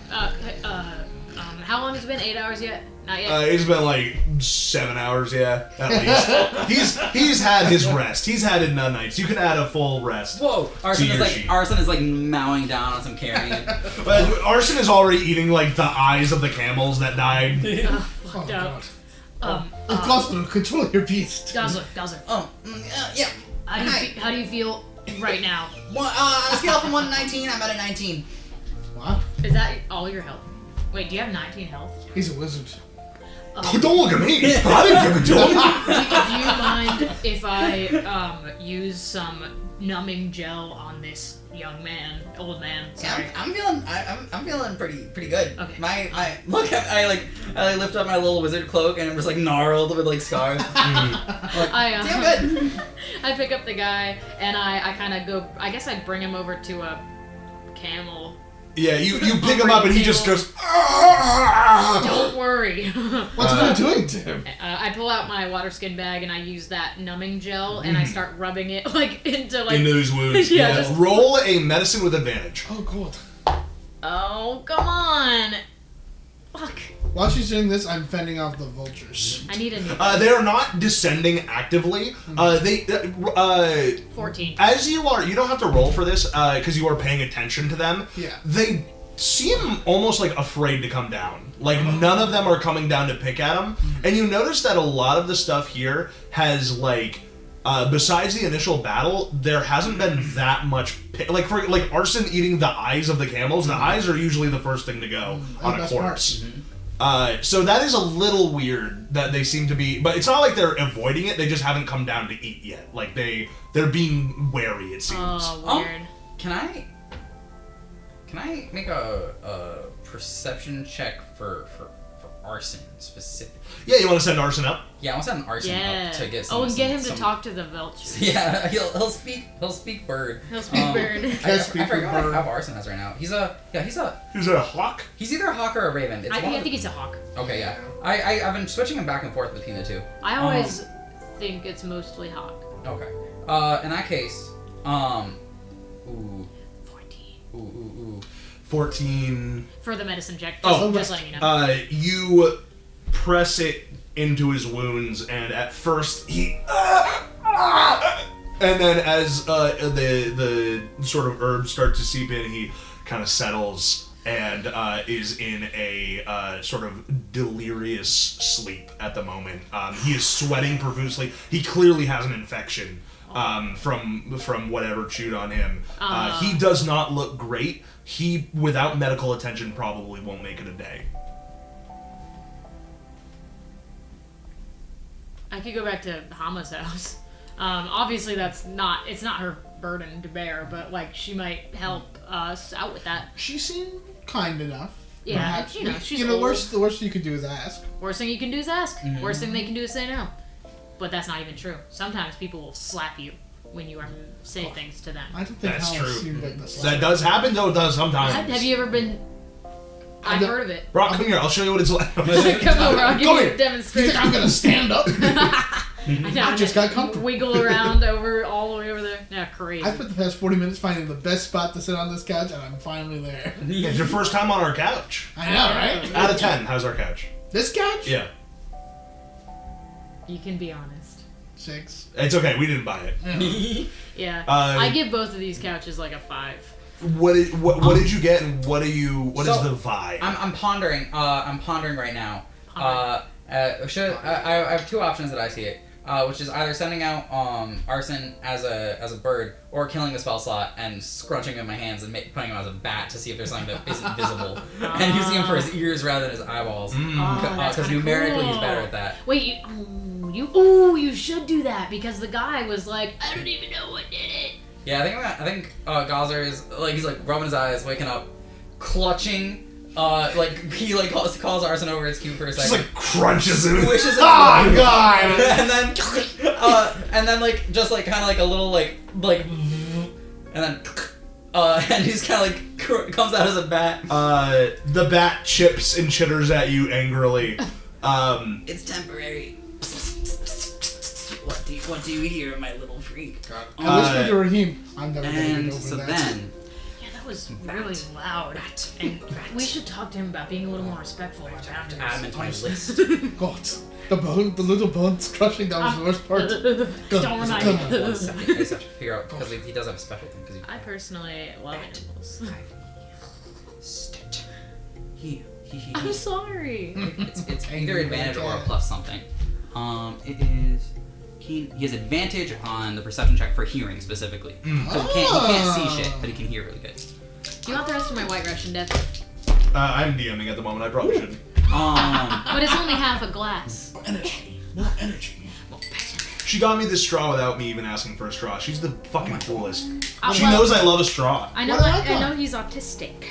long has it been? 8 hours yet? Not yet. It's been like 7 hours, yeah, at least. He's had his rest. He's had enough nights. You can add a full rest. Whoa! Arson is like mowing down on some carrion. Arson is already eating like the eyes of the camels that died. Fucked up. Gozzler, control your beast. Gozzler. Yeah. How do you feel right now? On a scale from 1 to 19, I'm at a 19. What? Is that all your health? Wait, do you have 19 health? He's a wizard. Don't look at me. I didn't give it to him. Do you mind if I use some numbing gel on this old man? Sorry. Yeah, I'm feeling pretty good. Okay. I lift up my little wizard cloak and I'm just like gnarled with like scars. Damn good. I pick up the guy and I kind of go. I guess I bring him over to a camel. Yeah, you pick him up and he just goes. Don't worry. What's it doing to him? I pull out my water skin bag and I use that numbing gel and I start rubbing it into his wounds. Yeah, just roll a medicine with advantage. Oh, God. Oh, come on. Fuck. While she's doing this, I'm fending off the vultures. I need a new They are not descending actively. 14. As you don't have to roll for this because you are paying attention to them. Yeah. They seem almost like afraid to come down. Like none of them are coming down to pick at them. And you notice that a lot of the stuff here has like, besides the initial battle, there hasn't been that much. For Arson eating the eyes of the camels. The eyes are usually the first thing to go on a corpse. So that is a little weird that they seem to be, but it's not like they're avoiding it. They just haven't come down to eat yet. Like they're being wary. It seems. Oh, weird. Can I make a perception check for Arson specifically? Yeah, you want to send Arson up? Yeah, I want to send Arson up to get some. And get him to talk to the vultures. Yeah, he'll speak bird. He'll speak bird. I forgot what I have Arson as right now. He's a hawk? He's either a hawk or a raven. I think he's a hawk. Okay, yeah. I've been switching him back and forth between the two. I always think it's mostly hawk. Okay. In that case, 14. Ooh. 14. For the medicine check. Just letting you know. You press it into his wounds, and at first he. And then as the sort of herbs start to seep in, he kind of settles and is in a sort of delirious sleep at the moment. He is sweating profusely. He clearly has an infection from whatever chewed on him. He does not look great. He, without medical attention, probably won't make it a day. I could go back to Hama's house. Obviously it's not her burden to bear, but like she might help us out with that. She seemed kind enough. Yeah, Perhaps. you know, she's the old. worst you could do is ask. Worst thing you can do is ask. Worst thing they can do is say no. But that's not even true. Sometimes people will slap you when you say things to them. I don't think That's Howard true. seemed like the That does happen, though. It does sometimes. Have you ever been... I've heard of it. Brock, come here. I'll show you what it's like. Come over, I'll give Come you here. a demonstration. You think I'm gonna stand up? I just got comfortable. Wiggle around all the way over there. Yeah, crazy. I spent the past 40 minutes finding the best spot to sit on this couch, and I'm finally there. It's your first time on our couch. I know, right? Out of 10, how's our couch? This couch? Yeah. You can be honest. 6. It's okay. We didn't buy it. Yeah. I give both of these couches like a 5. What did you get, and what is the vibe? I'm pondering. I'm pondering right now. I have two options that I see it, which is either sending out Arson as a bird, or killing the spell slot and scrunching him in my hands and putting him as a bat to see if there's something that isn't visible, and using him for his ears rather than his eyeballs, because numerically he's better at that. Wait, you should do that because the guy was like, I don't even know what did it. Yeah, I think Gozzler is he's rubbing his eyes, waking up, clutching. He calls Arson over his cube for a Just second. crunches him. Squishes him. Oh god! and then kind of a little and then and he's kind of comes out as a bat. The bat chips and chitters at you angrily. It's temporary. What do you hear, my little freak? I whispered to Rahim, I'm never gonna get And over so that. then, Yeah, that was really loud. And we should talk to him about being a little more respectful about add him boundaries. into my list. God, the little bones crushing down was the worst part. Don't remind me. I just have to figure out because he does have a special thing. I personally love animals. I'm sorry. It's either advantage or a plus something. It is. He has advantage on the perception check for hearing specifically. So he can't see shit, but he can hear really good. Do you want the rest of my white Russian, Dev? I'm DMing at the moment. I probably shouldn't. But it's only half a glass. More energy. She got me this straw without me even asking for a straw. She's the fucking coolest. She well, knows I love a straw. I know. What did I I got? know he's autistic.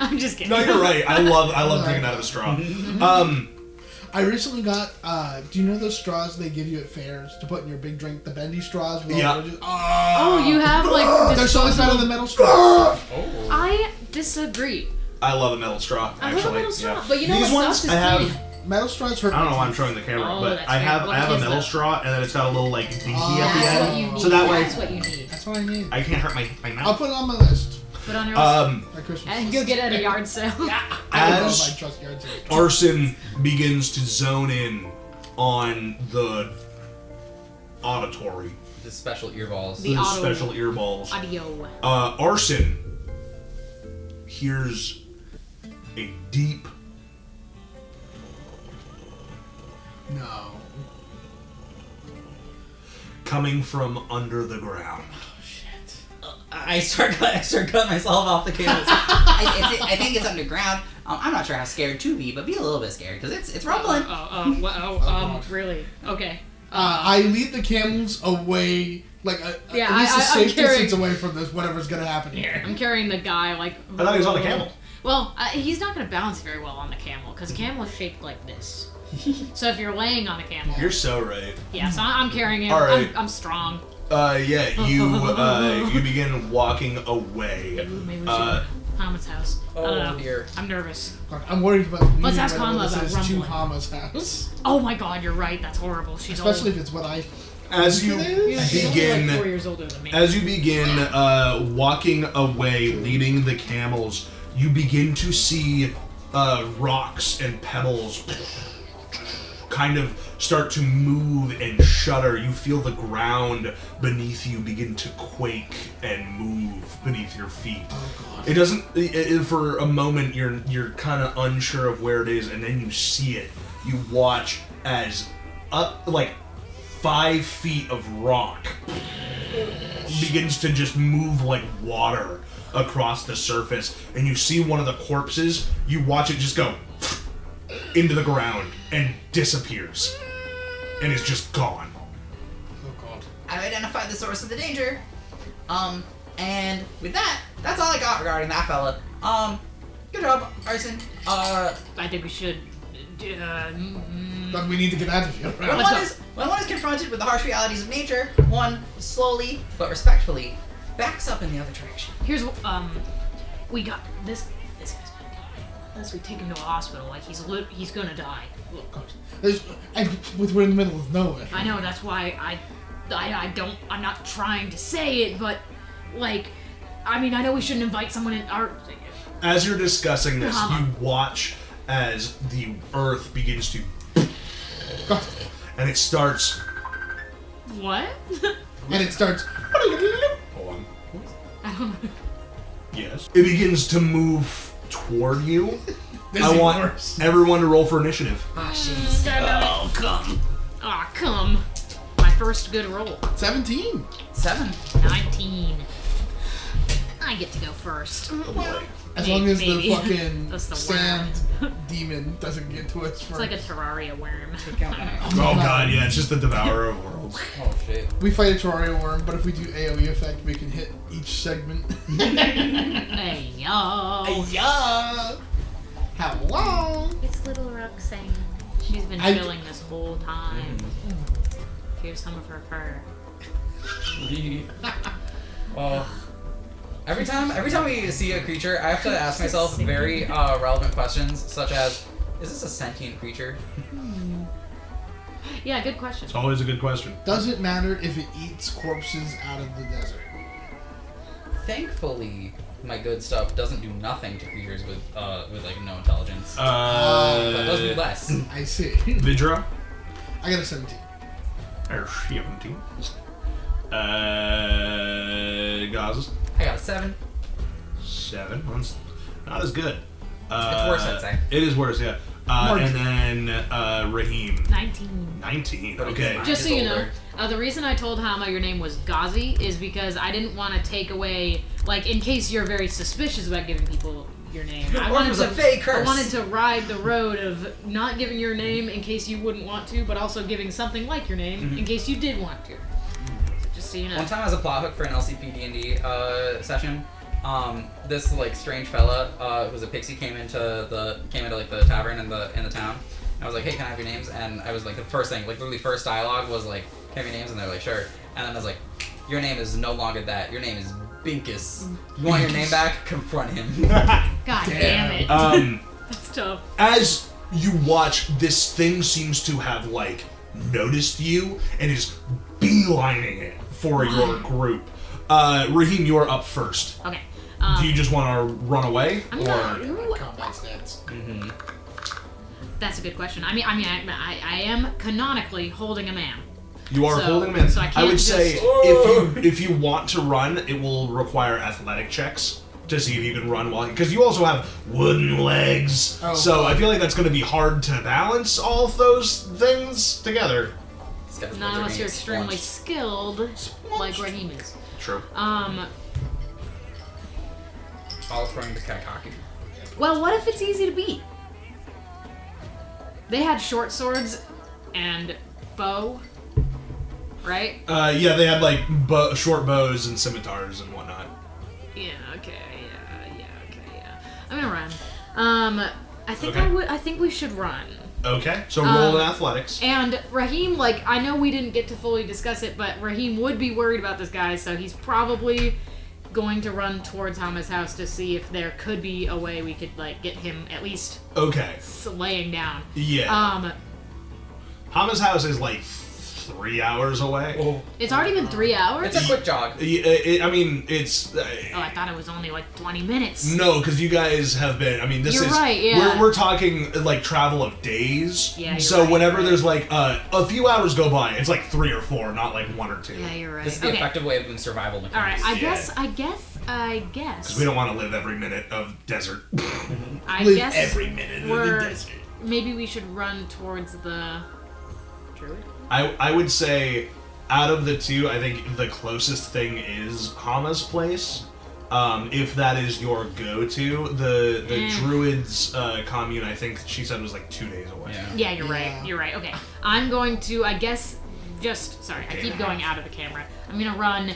I'm just kidding. No, you're right. I love drinking out of a straw. I recently got, do you know those straws they give you at fairs to put in your big drink? The bendy straws? Yeah. Oh, you have like. They're so much better than metal straws. I disagree. I love a metal straw. I Actually, love a metal straw, yeah. but you know These what ones sucks is I have. cleaning. Metal straws hurt. I don't know why I'm showing the camera, Oh, but that's I fair. have What a is metal that? straw, and then it's got a little dinky at the That's end. what you need. So that way That's what you need. That's what I need. I can't hurt my I'll mouth. put it on my list. Put on your list. My Christmas And list. you'll get it at a yard sale. I don't know As if I trust yard sale. Arson begins to zone in on the auditory, The special earballs. The the auto- special earballs. Audio. Arson hears a deep No. coming from under the ground. I start cutting myself off the cables. I think it's underground. I'm not sure how scared to be, but be a little bit scared because it's rumbling. Really? Okay. I lead the camels away, like at Yeah, least a I'm safe carrying- distance away from this, whatever's gonna happen here. I'm carrying the guy like. I thought he was on the camel. Well, he's not gonna balance very well on the camel because camel is shaped like this. So if you're laying on the camel, You're so right. yeah. So I'm carrying him. All right. I'm strong. You begin walking away. Maybe we should Hama's house. I don't know. Dear. I'm nervous. God, I'm worried about leaving Let's ask right Hama when this about is to rumbling. Hama's house. Oh my God, you're right. That's horrible. She's Especially old. if it's what I... As you Yeah, she's only begin, like 4 years older than me. as you begin walking away, leading the camels, you begin to see rocks and pebbles kind of start to move and shudder. You feel the ground beneath you begin to quake and move beneath your feet. It doesn't. For a moment, you're kind of unsure of where it is, and then you see it. You watch as up like 5 feet of rock begins to just move like water across the surface, and you see one of the corpses. You watch it just go into the ground and disappears, and is just gone. Oh God. I've identified the source of the danger. And with that, that's all I got regarding that fella. Good job, Arson. I think we should. But we need to get out of here. When Right? one is confronted with the harsh realities of nature, one slowly but respectfully backs up in the other direction. Here's we got this. This guy's gonna die unless we take him to a hospital. Like he's gonna die. We're in the middle of nowhere. I know. That's why I'm not trying to say it, but like, I mean, I know we shouldn't invite someone in our. As you're discussing this, you watch as the earth begins to, and it starts. What? And it starts. Hold on. I don't know. Yes. It begins to move toward you. This I is want worse. everyone to roll for initiative. Ah, jeez. Oh, come. Aw, come. My first good roll. 17. 7. 19. I get to go first. As long as Maybe. the fucking That's the sand demon doesn't get to us first. It's like a Terraria worm. Oh god, yeah, it's just the Devourer of Worlds. Oh shit. We fight a Terraria worm, but if we do AoE effect, we can hit each segment. Hey, yo. Yeah. Hello. It's little Roxanne. She's been chilling this whole time. Here's some of her fur. Well, every time we see a creature, I have to ask myself very relevant questions, such as, is this a sentient creature? Yeah, good question. It's always a good question. Does it matter if it eats corpses out of the desert? Thankfully, my good stuff doesn't do nothing to creatures with like no intelligence. But does do less. I see. Vidro? I got a 17. Or 17. Gaz? I got a 7. 7. That's not as good. It's worse, I'd say. It is worse, yeah. And then Rahim. 19. 19. But Okay. it's Just so you know, older. the reason I told Hama your name was Ghazi is because I didn't want to take away, like, in case you're very suspicious about giving people your name. Or it was a fake curse. I wanted to ride the road of not giving your name in case you wouldn't want to, but also giving something like your name in case you did want to. So just so you know. One time as a plot hook for an LCP D&D session, this like strange fella who was a pixie came into like the tavern in the town. And I was like, hey, can I have your names? And I was like, the first thing, like literally first dialogue was like, can I have your names? And they're like, sure. And then I was like, your name is no longer that. Your name is Binkus. You want your name back? Confront him. God damn it. That's tough. As you watch, this thing seems to have, like, noticed you and is beelining it for your group. Rahim, you're up first. Okay. Do you just want to run away? I'm or gonna. Combat stats. That's a good question. I am canonically holding a man. you are so- holding him in? so I can't would say just- if you want to run, it will require athletic checks to see if you can run while, because you also have wooden legs. Oh, so fuck. I feel like that's going to be hard to balance all of those things together. This guy's Not unless you're literally extremely splunched. skilled, like Rahim is. True. All according to Calicore. Well, what if it's easy to beat? They had short swords and bow, right? Yeah, they had like short bows and scimitars and whatnot. Yeah. Okay. Yeah. I'm gonna run. I think Okay. I think we should run. Okay, so roll in athletics. And Rahim, like, I know we didn't get to fully discuss it, but Rahim would be worried about this guy, so he's probably going to run towards Hama's house to see if there could be a way we could, like, get him at least Okay. laying down. Yeah. Hama's house is like 3 hours away. Oh. It's already been 3 hours? It's a quick jog. I mean, it's. Oh, I thought it was only like 20 minutes. No, because you guys have been. I mean, this You're is. right, yeah. We're talking like travel of days. Yeah, you're So right, whenever you're there's like a few hours go by, it's like 3 or 4, not like 1 or 2. Yeah, you're right. This is the Okay. effective way of doing survival mechanics. Alright, I Yeah. guess. Because we don't want to live every minute of desert. I Live guess every minute of the we're- desert. maybe we should run towards the druid. I would say, out of the two, I think the closest thing is Hama's place. If that is your go-to, the druids commune, I think she said was like 2 days away. Yeah, you're Yeah. right. You're right. Okay. I'm going to, I guess, I keep going out of the camera. I'm gonna run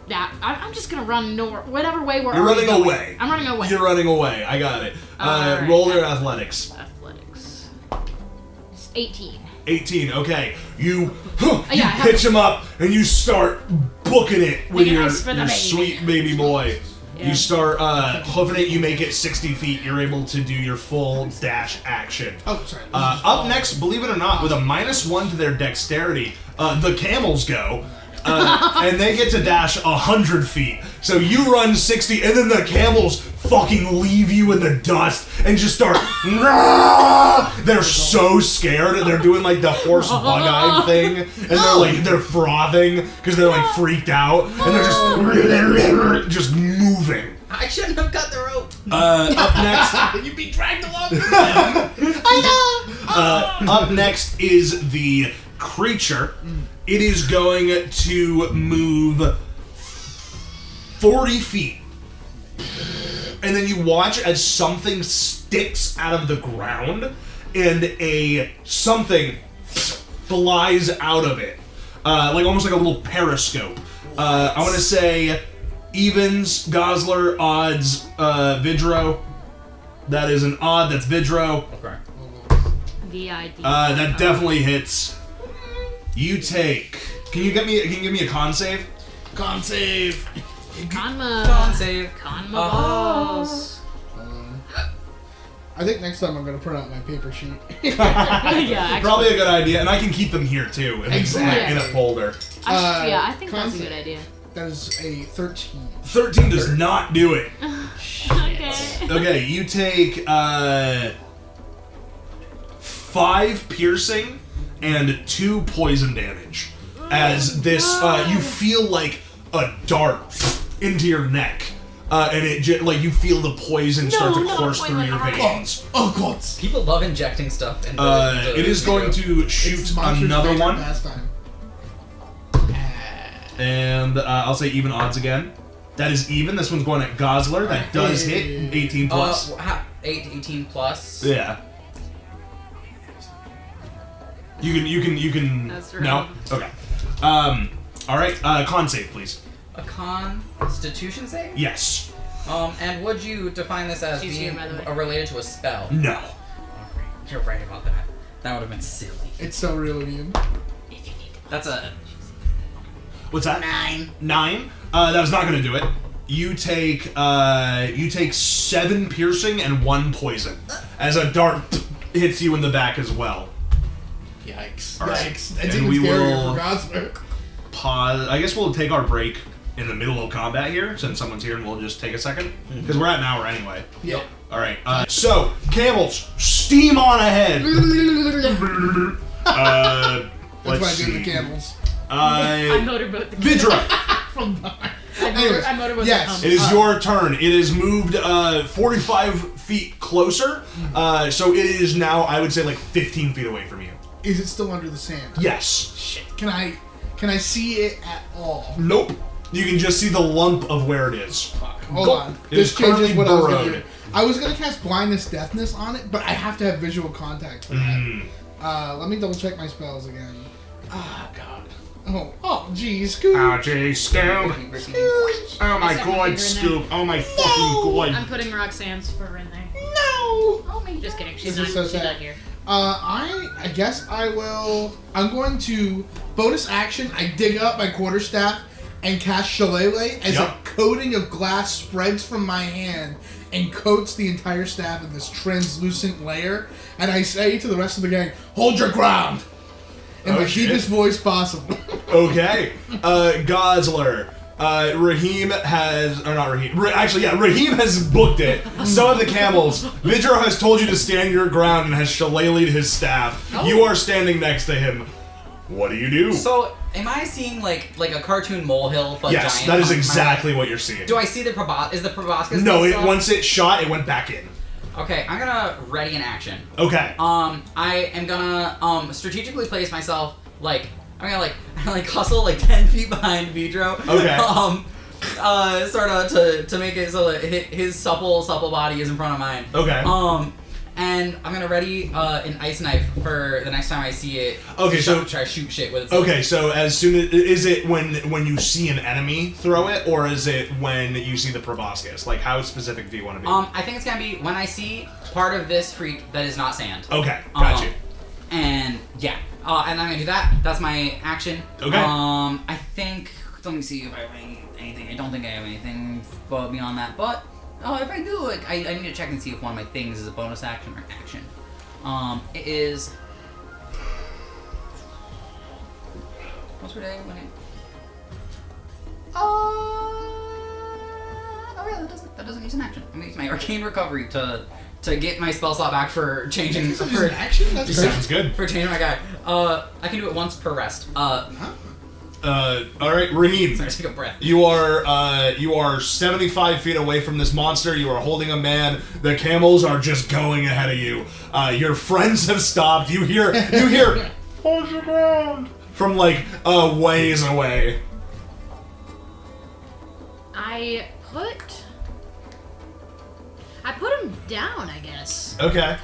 Yeah, I'm just gonna run whatever way we're You're already running going. away. I'm running away. You're running away. I got it. Alright. Roll your athletics. Athletics. It's 18. 18. Okay. You yeah, pitch him up and you start booking it with Make it your nice for the baby. sweet baby boy. Yeah. You start hoofing it. You make it 60 feet. You're able to do your full dash action. Oh, sorry. Up next, believe it or not, with a -1 to their dexterity, the camels go. And they get to dash 100 feet. So you run 60, and then the camels fucking leave you in the dust and just start. They're so scared. They're doing like the horse bug-eyed thing, and they're frothing because they're like freaked out, and they're just moving. I shouldn't have cut the rope. Up next. You'd be dragged along. Up next is the creature. It is going to move 40 feet. And then you watch as something sticks out of the ground and something flies out of it. Like almost like a little periscope. I want to say evens, Gozzler, odds, Vidro. That is an odd, that's Vidro. Okay. VID. That definitely hits. You take. Can you give me a con save? Con save. Con save. Con my balls. I think next time I'm gonna print out my paper sheet. Yeah, actually. Probably a good idea, and I can keep them here too in a folder. I think that's a good idea. That is a 13. 13 does not do it. Okay. Okay, you take 5 piercing and 2 poison damage. As this, you feel like a dart into your neck, and like you feel the poison start to course through your veins. Oh god! People love injecting stuff. It is going to shoot another one, Pastime. and I'll say even odds again. That is even. This one's going at Gozzler. That does hit 18 plus. 18 plus. Yeah. You can. That's right. No. Okay. All right. Con save, please. A Constitution save? Yes. And would you define this as She's being here, by the way. related to a spell? No. You're right about that. That would have been silly. It's so real of you. That's a What's that? 9. 9. That was not going to do it. You take 7 piercing and 1 poison as a dart hits you in the back as well. Yikes! All right. Yikes! That's And even we scarier will- for Gozzler. Pause. I guess we'll take our break in the middle of combat here, since someone's here, and we'll just take a second because we're at an hour anyway. Yep. All right. So camels, steam on ahead. That's Let's what I do to see. camels. I motorboat the Vidra, I motorboat yes. the it is your turn. It is moved 45 feet closer, so it is now, I would say, like 15 feet away from you. Is it still under the sand? Yes. Shit. Can I see it at all? Nope. You can just see the lump of where it is. Fuck. Hold Go. on. It This is changes currently what I was gonna burrowed. do. I was gonna cast blindness, deafness on it, but I have to have visual contact for that. Let me double check my spells again. Ah, God. Oh, geez, Scoop. Ouchie, Scoop. Oh my Second god, finger in Scoop. Oh my fucking I'm god. putting Roxanne's fur in there. No. Oh, me. Just kidding. She's This not. is so She's sad. not here. I guess I will. I'm going to bonus action. I dig up my quarterstaff and cast Shillelagh as a coating of glass spreads from my hand and coats the entire staff in this translucent layer. And I say to the rest of the gang, "Hold your ground," in my deepest voice possible. Okay. Gozzler. Rahim has, or not Rahim. Rahim has booked it. So have the camels. Vidro has told you to stand your ground and has shillelagh'd his staff. You are standing next to him. What do you do? So, am I seeing like a cartoon molehill but Yes, giant? that is on my- exactly what you're seeing. Do I see the is the proboscis? No, still? once it shot, it went back in. Okay, I'm gonna ready an action. Okay. I am gonna strategically place myself I'm gonna hustle 10 feet behind Vidro. Okay. Sort of to make it so that his supple body is in front of mine. Okay. And I'm gonna ready an ice knife for the next time I see it. Okay, so try to shoot shit with it. Okay, so as soon as is it when you see an enemy throw it, or is it when you see the proboscis? Like, how specific do you want to be? I think it's gonna be when I see part of this freak that is not sand. Okay, got you. And yeah, and I'm gonna do that. That's my action. Okay. I think. Let me see if I have anything. I don't think I have anything beyond that, but. If I do, like, I need to check and see if one of my things is a bonus action or an action. It is... What's her day when it... Oh yeah, that doesn't use an action. I'm gonna use my arcane recovery to get my spell slot back for changing... For an action? That's great. Sounds good. For changing my guy. I can do it once per rest. All right, Rahim. Sorry, take a breath. You are 75 feet away from this monster. You are holding a man. The camels are just going ahead of you. Your friends have stopped. You hear hold your ground from like ways away. I put him down, I guess. Okay.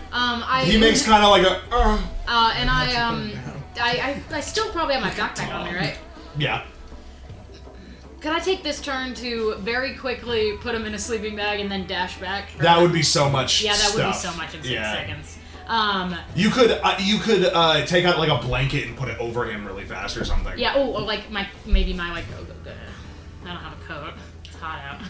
He makes kind of like a. And I still probably have my backpack on me, right? Yeah. Could I take this turn to very quickly put him in a sleeping bag and then dash back? That would be so much. Yeah, that would be stuff. so much in 6 Yeah. seconds. You could take out like a blanket and put it over him really fast or something. Yeah. Oh, or like maybe my like. I don't have a coat. It's hot out.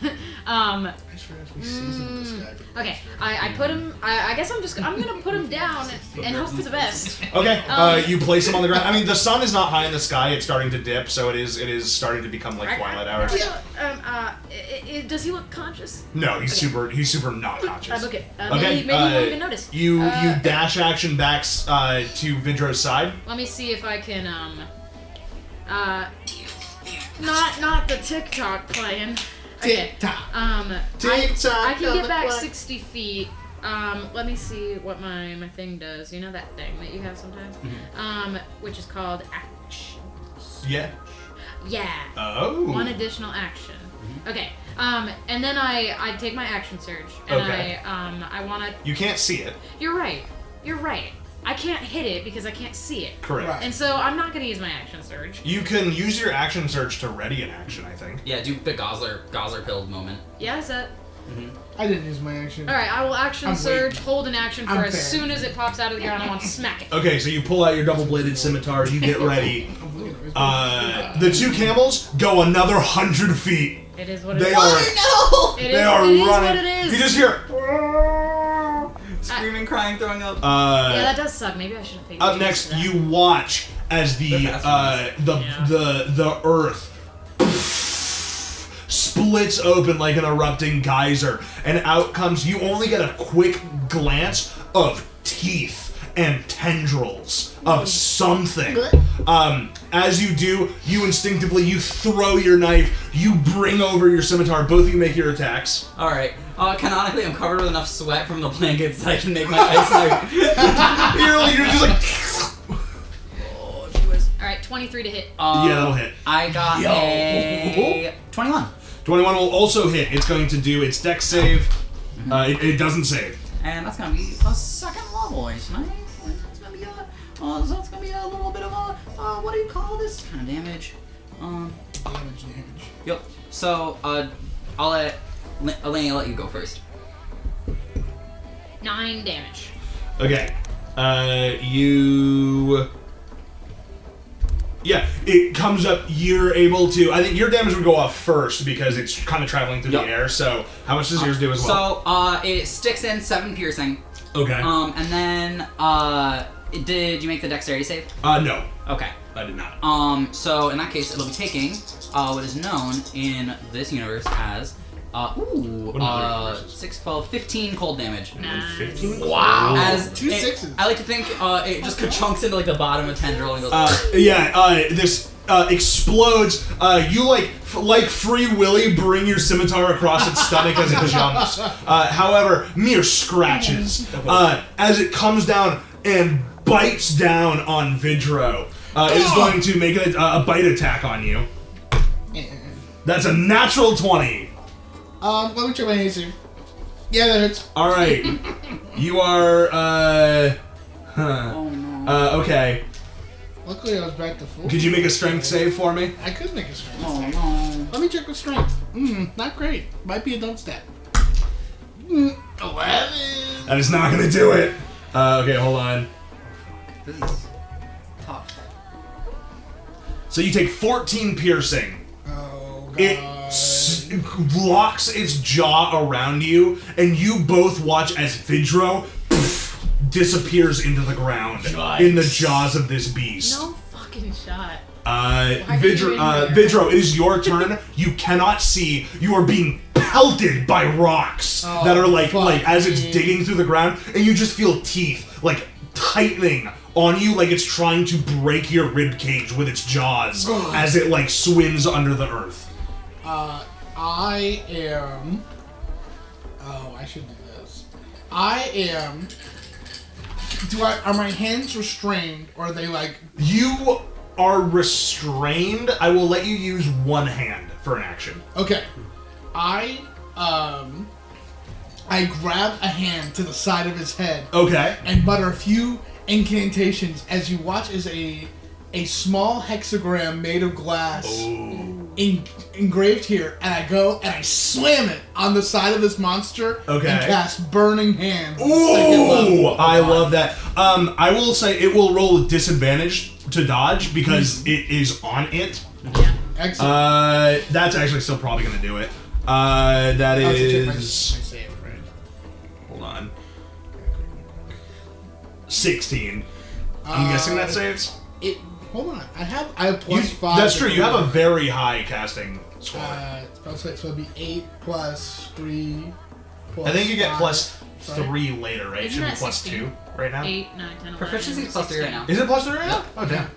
I swear if we season this guy. Okay. I put him. I guess I'm gonna put him down and hope for the best. Okay. You place him on the ground. I mean, the sun is not high in the sky. It's starting to dip, so it is starting to become like twilight hours. Does he look conscious? No, he's super not conscious. Okay. Okay. Maybe he won't even notice. You dash action back to Vidro's side. Let me see if I can not the TikTok playing. Okay. TikTok. TikTok. I can get back 60 feet. Let me see what my thing does. You know that thing that you have sometimes? Mm-hmm. Which is called action. Yeah. Yeah. Oh. One additional action. Okay. And then I take my action surge and Okay. I wanna. You can't see it. You're right. I can't hit it because I can't see it. Correct. Right. And so I'm not gonna use my action surge. You can use your action surge to ready an action, I think. Yeah, do the Gozzler pilled moment. Yeah, is that? I didn't use my action. Alright, I will action I'm surge, waiting. hold an action for I'm as fair. soon as it pops out of the ground, I want to smack it. Okay, so you pull out your double-bladed scimitar. You get ready. The two camels go another 100 feet. It is what it They is. are. It They is, are it is running. what it is. You just hear. Screaming, crying, throwing up. Yeah, that does suck. Maybe I should have paid Up attention next, to that. you watch as the earth splits open like an erupting geyser, and out comes. You only get a quick glance of teeth and tendrils of something. As you do, you instinctively throw your knife. You bring over your scimitar. Both of you make your attacks. All right. Canonically, I'm covered with enough sweat from the blankets that I can make my ice knife. You're just like. Oh, she was. Alright, 23 to hit. Yeah, that'll hit. I got a 21. 21 will also hit. It's going to do its dex save. It doesn't save. And that's gonna be a second level ice knife. That's gonna be that's gonna be a little bit of a what do you call this kind of damage? Damage. Yep. So I'll let Laney let you go first. 9 damage. Okay. You. Yeah, it comes up. You're able to. I think your damage would go off first because it's kind of traveling through the air. So, how much does yours do as well? So it sticks in 7 piercing. Okay. And then did you make the dexterity save? No, Okay. I did not. So in that case, it'll be taking what is known in this universe as 6, 12, 15 cold damage. Nice. 15. Wow. As Two sixes. I like to think it just chunks into like the bottom of tendril and goes. This explodes. You like Free Willy bring your scimitar across its stomach as it jumps. However, mere scratches. As it comes down and bites down on Vidro. It is going to make a bite attack on you. That's a natural 20. Let me check my AC. Yeah, that hits. All right. You are. Oh no. Okay. Luckily, I was back to full. Could you make a strength save for me? I could make a strength. Oh save. no. Let me check with strength. Not great. Might be a dump stat. 11. That is not gonna do it. Okay, hold on. This is tough. So you take 14 piercing. Oh god. It locks its jaw around you, and you both watch as Vidro disappears into the ground in the jaws of this beast. No fucking shot. Vidro, it is your turn. You cannot see. You are being pelted by rocks that are like as it's digging through the ground, and you just feel teeth like tightening on you, like it's trying to break your rib cage with its jaws as it like swims under the earth. I am. Oh, I should do this. I am. Are my hands restrained, or are they like? You are restrained. I will let you use one hand for an action. Okay. I grab a hand to the side of his head. Okay. And mutter a few incantations as you watch as a small hexagram made of glass engraved here, and I go and I slam it on the side of this monster and cast Burning Hands. Ooh, I love that. I will say it will roll with disadvantage to dodge because it is on it. Yeah. Excellent. That's actually still probably going to do it. That I should check my is... save, right? Hold on. 16. I'm guessing that saves? Hold on. I have plus 5. That's true. You have a very high casting score. So it'd be 8 plus 3 plus I think you get 5, plus right? 3 later, right? It Isn't should be that plus 16? 2 right now. 8, 9, 10, 11. Proficiency is plus 3 right now. Is it plus 3 right now? Oh, damn.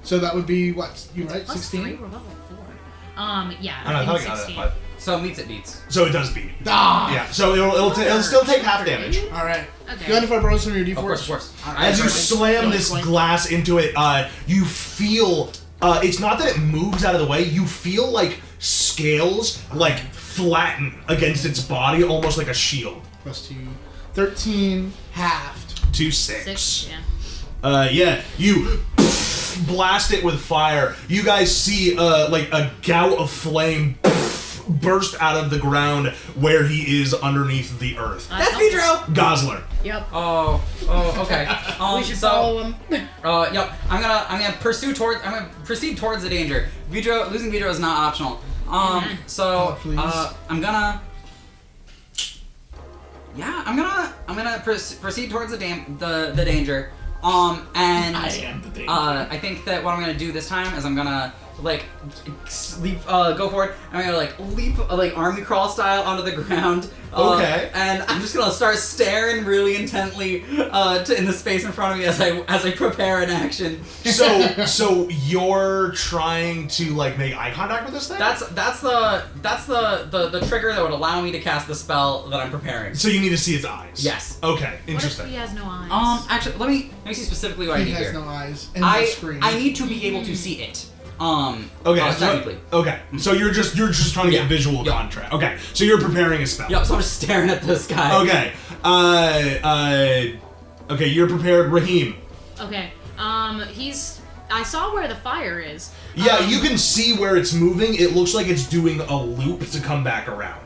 So that would be what? You right? Plus 16? 3, we're level 4. Yeah, I I thought I think got it 16. at 5. So it meets it beats. So it does beat. Ah! Yeah, so it'll still take half damage. All right. Okay. Go ahead if I borrow some of your D4s. Of course. As you slam this glass into it, you feel... it's not that it moves out of the way, you feel like scales like flatten against its body, almost like a shield. Plus 2. 13 halved. To 6. 6, yeah. Yeah, you blast it with fire. You guys see like a gout of flame burst out of the ground where he is underneath the earth. That's Vidro! Gozzler. Yep. Oh, okay. We should follow him. Yep. I'm gonna proceed towards the danger. Losing Vidro is not optional. So I'm gonna proceed towards the danger. And I am the danger. I think that what I'm gonna do this time is I'm gonna go for it. I'm gonna leap army crawl style onto the ground. Okay. And I'm just gonna start staring really intently in the space in front of me as I prepare an action. So you're trying to make eye contact with this thing? That's the trigger that would allow me to cast the spell that I'm preparing. So you need to see its eyes. Yes. Okay. What Interesting. if he has no eyes? Actually, let me see specifically what I He need has here. no eyes. And no screen. I need to be able to see it. Okay. Technically. Okay. So you're just trying to get visual contrast. Okay. So you're preparing a spell. Yep. So I'm just staring at this guy. Okay. Okay. You're prepared, Rahim. Okay. I saw where the fire is. Yeah, you can see where it's moving. It looks like it's doing a loop to come back around.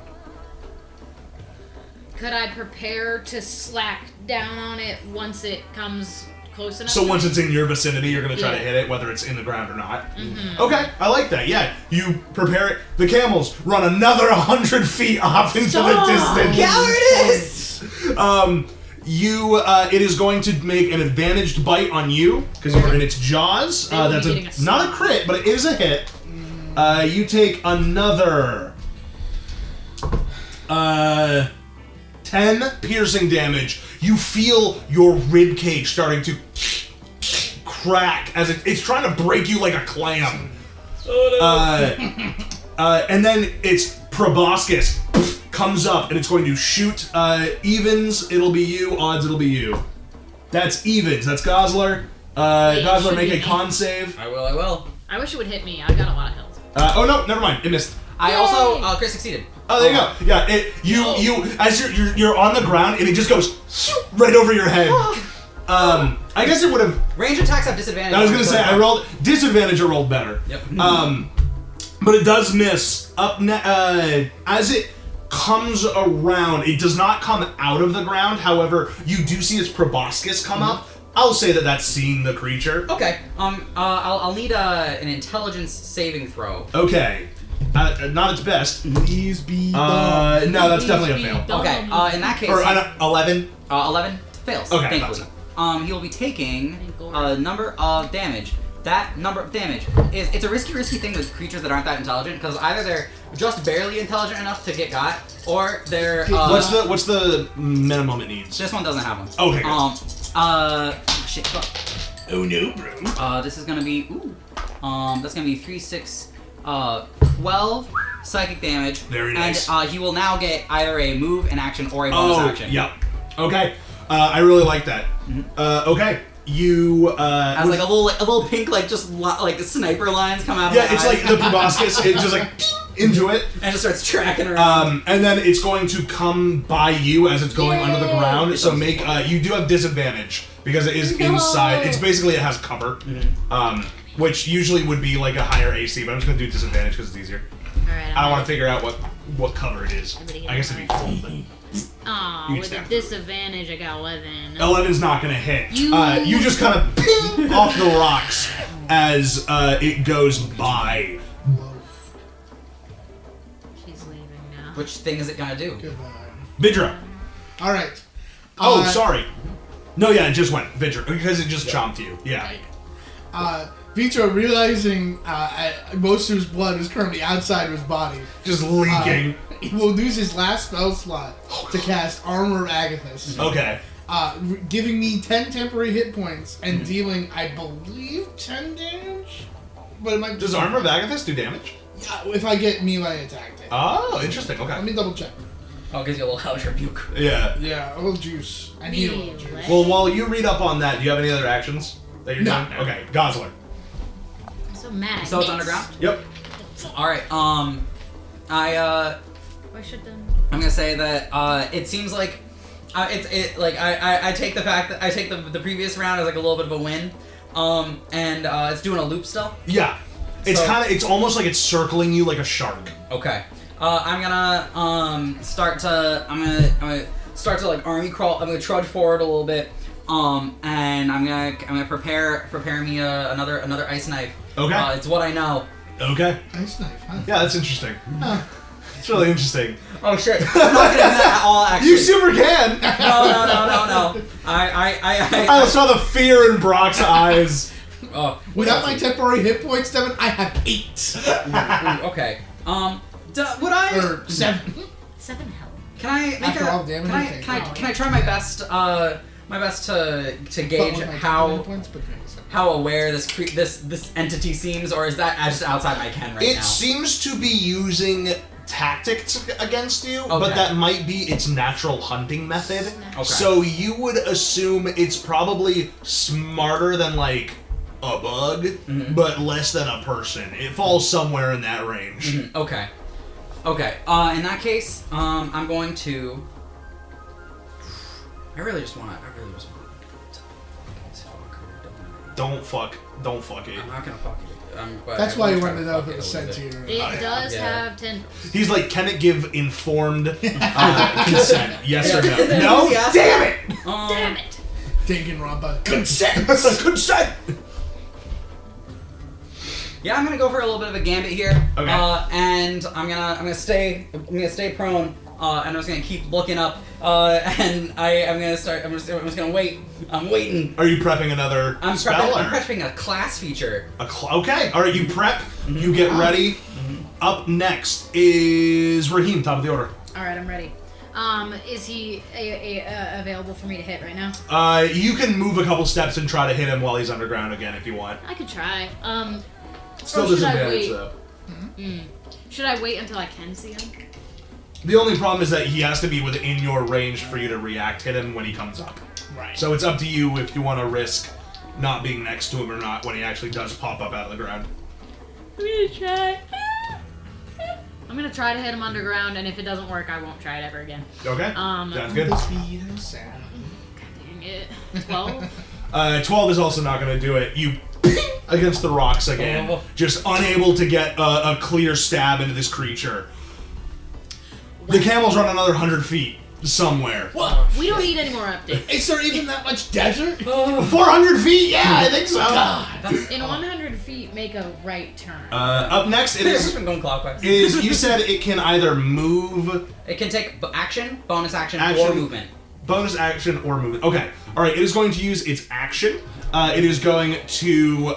Could I prepare to slack down on it once it comes close enough? So once it's in your vicinity, you're going to try to hit it, whether it's in the ground or not. Okay, I like that. Yeah, you prepare it. The camels run another 100 feet off into the distance. Cowardice! It is going to make an advantaged bite on you because you're in its jaws. They will be That's getting a not a crit, but it is a hit. You take another 10 piercing damage. You feel your rib cage starting to crack as it's trying to break you like a clam. And then its proboscis comes up and it's going to shoot. Evens, it'll be you. Odds, it'll be you. That's evens. That's Gozzler. Gozzler, make a con save. I will. I wish it would hit me. I got a lot of health. Oh no, never mind. It missed. I also crit succeeded. Oh, there you go. Yeah, you as you're on the ground and it just goes right over your head. I guess it would have. Range attacks have disadvantage. I was gonna say I rolled disadvantage or rolled better. Yep. But it does miss as it comes around. It does not come out of the ground. However, you do see its proboscis come up. I'll say that that's seeing the creature. Okay. I'll need an intelligence saving throw. Okay. Not its best. Please be No, that's definitely a fail. Okay. In that case, Or 11. 11 fails. Okay, Thankfully. He'll be taking a number of damage. That number of damage it's a risky thing with creatures that aren't that intelligent because either they're just barely intelligent enough to get got, or they're What's the minimum it needs? this one doesn't have one. Okay. Good. Shit. Fuck. Oh no, bro. This is gonna be that's gonna be 3, 6, 12 psychic damage. Very nice. And he will now get either a move, an action, or a bonus action. Yep. Okay. I really like that. Okay. You As like a little pink like sniper lines come out. yeah, of my it's eyes. like the proboscis. It just like into it, and it starts tracking around. and then it's going to come by you as it's going under the ground. So make you do have disadvantage because it is inside. It's basically it has cover, which usually would be like a higher AC. But I'm just gonna do disadvantage because it's easier. Alright, I don't want to figure out what cover it is. I guess it'd be full. But Aw, You with a snapped. disadvantage, I got 11. 11's not gonna hit. You- You just kind of ping off the rocks as it goes by. She's leaving now. Which thing is it gonna do? Goodbye. Vidra. All right. Oh, sorry. No, yeah, it just went Vidra because it just chomped you. Yeah. Vitro, realizing most of his blood is currently outside of his body, Just leaking. he will use his last spell slot to cast Armor of Agathis, Okay. giving me 10 temporary hit points and dealing, I believe, 10 damage? But it might Does Armor of Agathis do damage? Yeah, if I get melee attacked. Oh, interesting. Let Okay. me double check. Oh, gives you a little Hellish Rebuke. Yeah. Yeah, a little juice. I need a little juice. Well, while you read up on that, do you have any other actions that you're No. doing? Okay. Gozzler. I'm so mad. So it's underground? Yep. Alright, Why should them? I'm gonna say that it seems like I take the fact that I take the previous round as like a little bit of a win, and it's doing a loop still. Yeah. It's So- it's almost like it's circling you like a shark. Okay. I'm gonna start to like army crawl. I'm gonna trudge forward a little bit, and I'm gonna prepare me another ice knife. Okay. It's what I know. Okay. Nice knife, huh? Yeah, that's interesting. It's really interesting. Oh shit! I'm not gonna do that at all. Actually. You super can. No. I saw the fear in Brock's eyes. Oh, Without my temporary hit points, Devin, I have 8. okay. Would I? Or 7. 7 health. Can I make After all the damage you take. Can I try my best? My best to gauge how aware this entity seems, or is that just outside my ken right now? It seems to be using tactics against you, but Okay. that might be its natural hunting method. Okay. So you would assume it's probably smarter than like a bug, but less than a person. It falls somewhere in that range. Okay. Okay. In that case, I'm going to. I really just want to. Don't fuck it. I'm not gonna fuck it. But That's I why will you try wanted to to know fuck if it was a sent little to bit. you. It does Yeah. have tentacles. He's like, can it give informed consent? Yes or no? Is it No? enthusiastic? Damn it! Damn it! Danganronpa. Consent! Consent! Yeah, I'm gonna go for a little bit of a gambit here. Okay. And I'm gonna stay prone. And I'm just gonna keep looking up. And I'm just gonna wait. I'm waiting. Are you prepping another I'm spell? prepping a class feature. Okay. All right. You prep. You get ready. Up next is Rahim, top of the order. All right, I'm ready. Is he available for me to hit right now? You can move a couple steps and try to hit him while he's underground again if you want. I could try. Still or should I disadvantage wait? though. Should I wait until I can see him? The only problem is that he has to be within your range for you to hit him when he comes up. Right. So it's up to you if you want to risk not being next to him or not when he actually does pop up out of the ground. I'm gonna try. I'm gonna try to hit him underground, and if it doesn't work, I won't try it ever again. Okay. Sounds good. The speed and sound. Dang it. 12? 12 is also not going to do it. You against the rocks again, just unable to get a clear stab into this creature. The camels run another 100 feet somewhere. What? We don't need any more updates. Is there even that much desert? 400 feet? Yeah, I think so. In 100 feet, make a right turn. Up next, it is. going clockwise. You said it can either move. It can take action, bonus action, Action. or movement. Bonus action or movement. Okay. All right. It is going to use its action. It is going to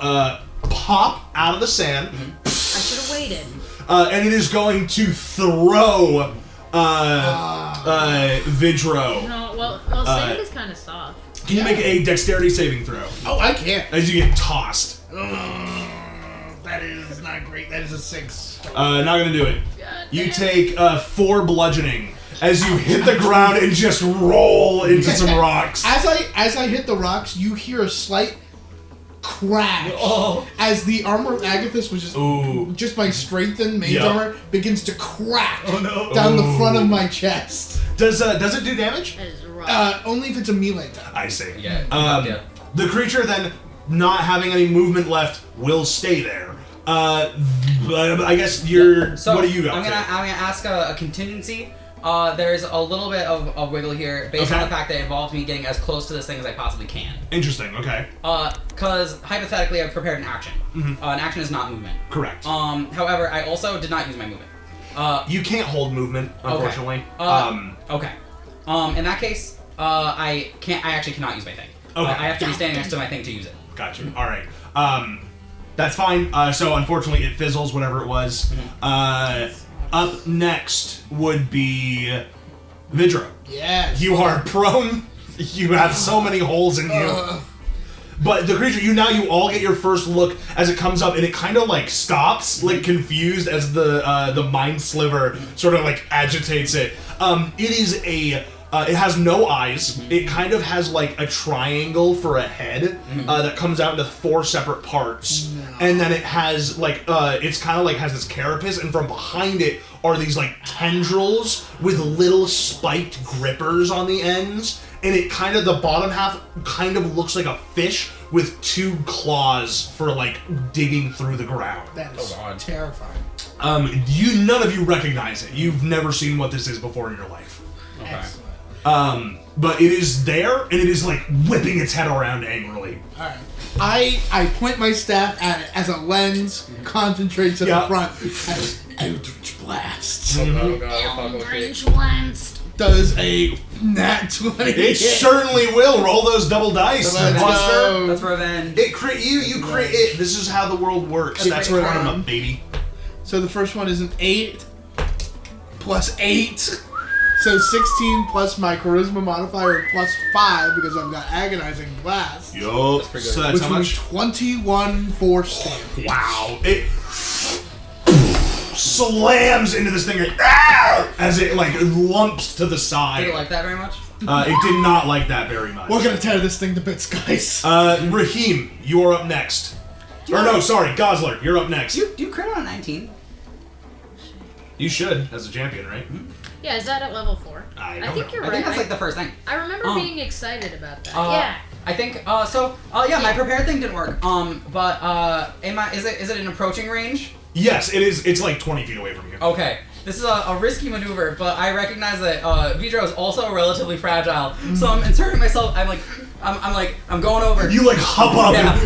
pop out of the sand. I should have waited. And it is going to throw Vidro. No, well, sand is kind of soft. Can you make a dexterity saving throw Oh, I can't. as you get tossed? That is not great. That is a 6. Not gonna do it. God You damn. take 4 bludgeoning as you hit the ground and just roll into some rocks. As I hit the rocks, you hear a slight crash as the armor of Agathis, which is Ooh. just my strengthened mage Yeah. armor, begins to crack no. down the Ooh. front of my chest. Does it do damage? That is rough. Only if it's a melee attack. I see. Yeah. Yeah. The creature then, not having any movement left, will stay there. But I guess you're. So what do you got? I'm gonna ask a contingency. There's a little bit of wiggle here based on the fact that it involves me getting as close to this thing as I possibly can. Interesting. Okay. Because hypothetically, I've prepared an action. An action is not movement. Correct. However, I also did not use my movement. You can't hold movement, unfortunately. Okay. In that case, I actually cannot use my thing. Okay. I have to be standing next to my thing to use it. Gotcha. All right. That's fine. So unfortunately, it fizzles. Whatever it was. Up next would be Vidro. Yes. You are prone. You have so many holes in you. But the creature, you all get your first look as it comes up, and it kind of like stops, like confused as the mind sliver sort of like agitates it. It is it has no eyes. It kind of has like a triangle for a head that comes out into 4 separate parts, and then it has like it's kind of like has this carapace, and from behind it are these like tendrils with little spiked grippers on the ends. And it kind of, the bottom half kind of looks like a fish with 2 claws for like digging through the ground. That is terrifying. None of you recognize it. You've never seen what this is before in your life. Okay. Excellent. But it is there, and it is like whipping its head around angrily. Alright. I point my staff at it as a lens, concentrates at the front, as Eldritch Blast. Oh god, Orange lens. Does a nat 20. It certainly will. Roll those double dice, Let's Buster. go. That's revenge. It crit you crit it. This is how the world works. That's Crit karma, round. baby. So the first one is an 8 plus 8. So 16 plus my charisma modifier plus 5 because I've got agonizing blast. Yup. pretty good. So that's Which how will be much? 21 force damage. Wow. It slams into this thing as it like lumps to the side. Did it like that very much? It did not like that very much. We're gonna tear this thing to bits, guys. Rahim, you are up next. Or no, sorry, Gozzler, you're up next. Do you crit on a 19? You should, as a champion, right? Yeah, is that at level 4? I I don't think know. you're I right. think that's like the first thing. I remember being excited about that. Uh, yeah. I think my prepared thing didn't work. But is it an approaching range? Yes, it is. It's like 20 feet away from you. Okay. This is a risky maneuver, but I recognize that Vidro is also relatively fragile. So I'm inserting myself. I'm going over. You like hop up. Yeah.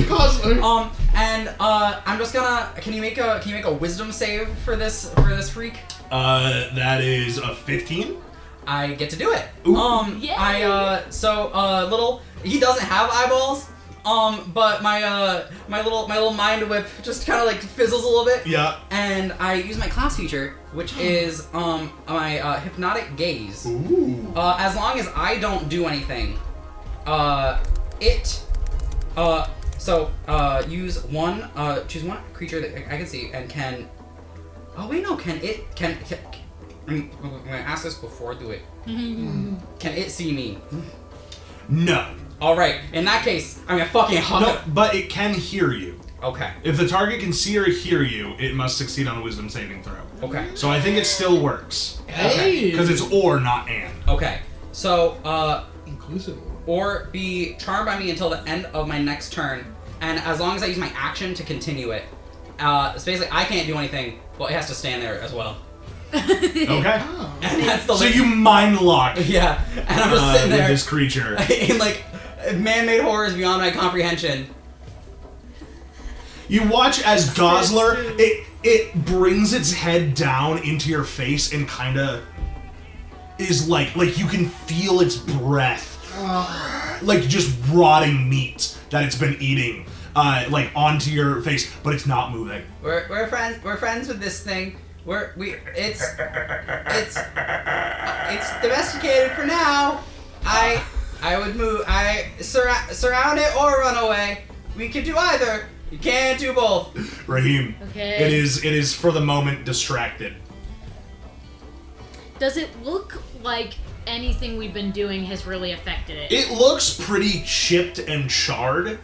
Gozzler. I'm just gonna. Can you make a wisdom save for this freak? That is a 15. I get to do it. Ooh. Yay. Little. He doesn't have eyeballs. But my little mind whip just kind of like fizzles a little bit. Yeah. And I use my class feature, which is my hypnotic gaze. Ooh. As long as I don't do anything, use one, choose one creature that I can see and can. Oh wait, no, can I'm gonna ask this before I do it. Can it see me? No. All right. In that case, I'm gonna fucking hug No, it. but it can hear you. Okay. If the target can see or hear you, it must succeed on a wisdom saving throw. Okay. So I think it still works. Hey! Because it's or, not and. Okay. So, Inclusive. or be charmed by me until the end of my next turn, and as long as I use my action to continue it. So basically, I can't do anything, but it has to stand there as well. Okay. Oh. And that's the So you mind lock Yeah, and I'm just sitting with there this creature. in like man-made horrors beyond my comprehension. You watch as Gozzler, it brings its head down into your face and kind of is like you can feel its breath, like just rotting meat that it's been eating, like onto your face, but it's not moving. We're friends. We're friends with this thing. It's domesticated for now. I would move. Surround it or run away. We could do either. You can't do both. Rahim, Okay. it is for the moment distracted. Does it look like anything we've been doing has really affected it? It looks pretty chipped and charred,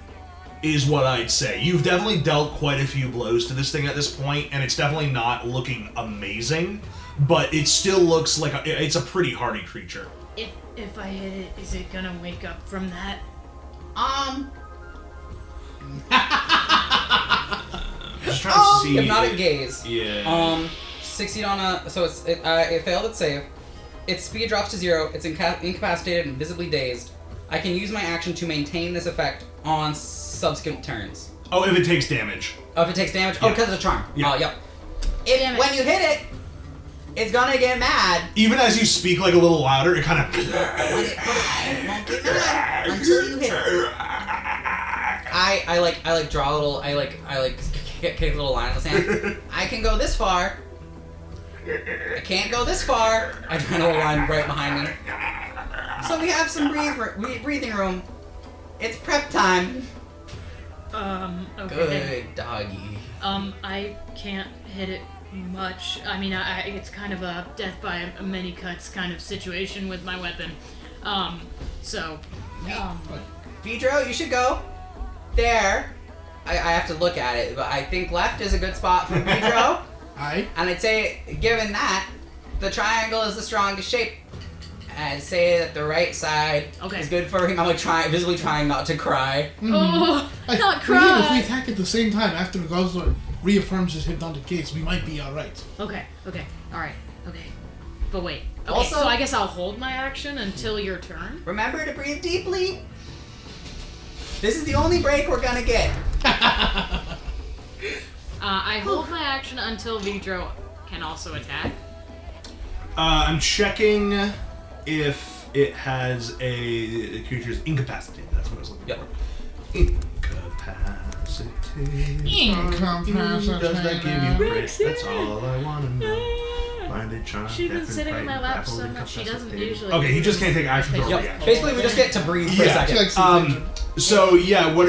is what I'd say. You've definitely dealt quite a few blows to this thing at this point, and it's definitely not looking amazing, but it still looks like it's a pretty hardy creature. If I hit it, is it gonna wake up from that? Just trying to see. Hypnotic gaze. Yeah. Succeed on a. So it failed its save. Its speed drops to 0. It's incapacitated and visibly dazed. I can use my action to maintain this effect on subsequent turns. Oh, if it takes damage. Oh, if it takes damage? Yeah. Oh, because it's a charm. Yeah. Yep. Damn it. When you hit it, it's gonna get mad. Even as you speak like a little louder, it kind of. It won't get mad until you hit it. I draw a little. I kick a little line in the sand. I can go this far. I can't go this far. I draw a little line right behind me. So we have some breathing room. It's prep time. Okay. Good doggy. I can't hit it much. I mean, it's kind of a death by many cuts kind of situation with my weapon. Vidro, you should go there. I have to look at it, but I think left is a good spot for Vidro. Aye. And I'd say, given that, the triangle is the strongest shape. I'd say that the right side is good for him. I'm like visibly trying not to cry. Oh, not If cry. we attack at the same time after the Gozzler reaffirms his hypnotic gaze, we might be alright. Okay, alright, okay. But wait. Okay, Also- so I guess I'll hold my action until your turn? Remember to breathe deeply. This is the only break we're gonna get. I hold my action until Vidro can also attack. I'm checking if it has a creature's incapacitated. That's what I was looking Yep. for. Incapacitated. Incapacitated. Does that give you grace? That's all I want to know. Blinded, charmed, She's been deaf, and sitting in my frightened, lap grappled, so much she doesn't incapacitated. usually. Okay, he just can't take action for a Yep. reaction. Basically, we just get to breathe for a Yeah. second. So yeah, what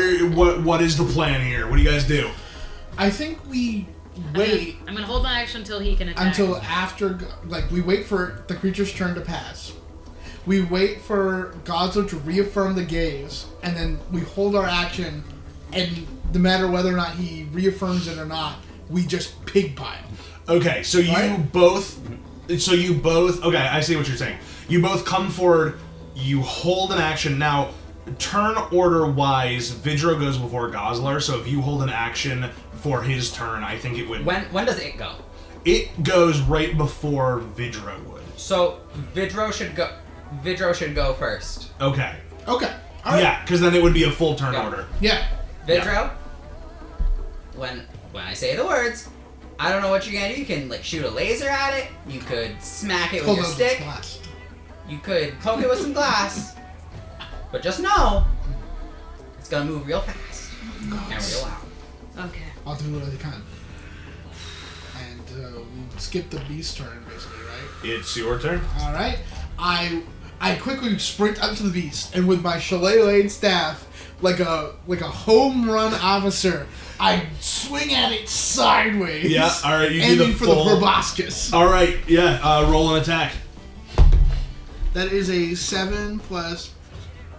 is the plan here? What do you guys do? I think we wait I'm gonna hold my action until he can attack. until after, we wait for the creature's turn to pass. We wait for Gozzler to reaffirm the gaze, and then we hold our action, and no matter whether or not he reaffirms it or not, we just pig pile. Okay, so Right? you both. Okay, I see what you're saying. You both come forward. You hold an action now. Turn order wise, Vidro goes before Gozzler. So if you hold an action for his turn, I think it would. When does it go? It goes right before Vidro would. So Vidro should go. Vidro should go first. Okay. Okay. All right. Yeah, because then it would be a full turn Yeah. order. Yeah. Vidro. When I say the words, I don't know what you're gonna do. You can shoot a laser at it. You could smack it with Hold your on, stick. glass. You could poke it with some glass. But just know, it's gonna move real fast and real loud. Okay. I'll do what I can. And we skip the beast turn, basically, right? It's your turn. All right. I quickly sprint up to the beast, and with my shillelagh staff, like a home run officer, I swing at it sideways. Yeah. All right. You do aiming the for full. the proboscis. All right. Yeah. Roll an attack. That is a 7 plus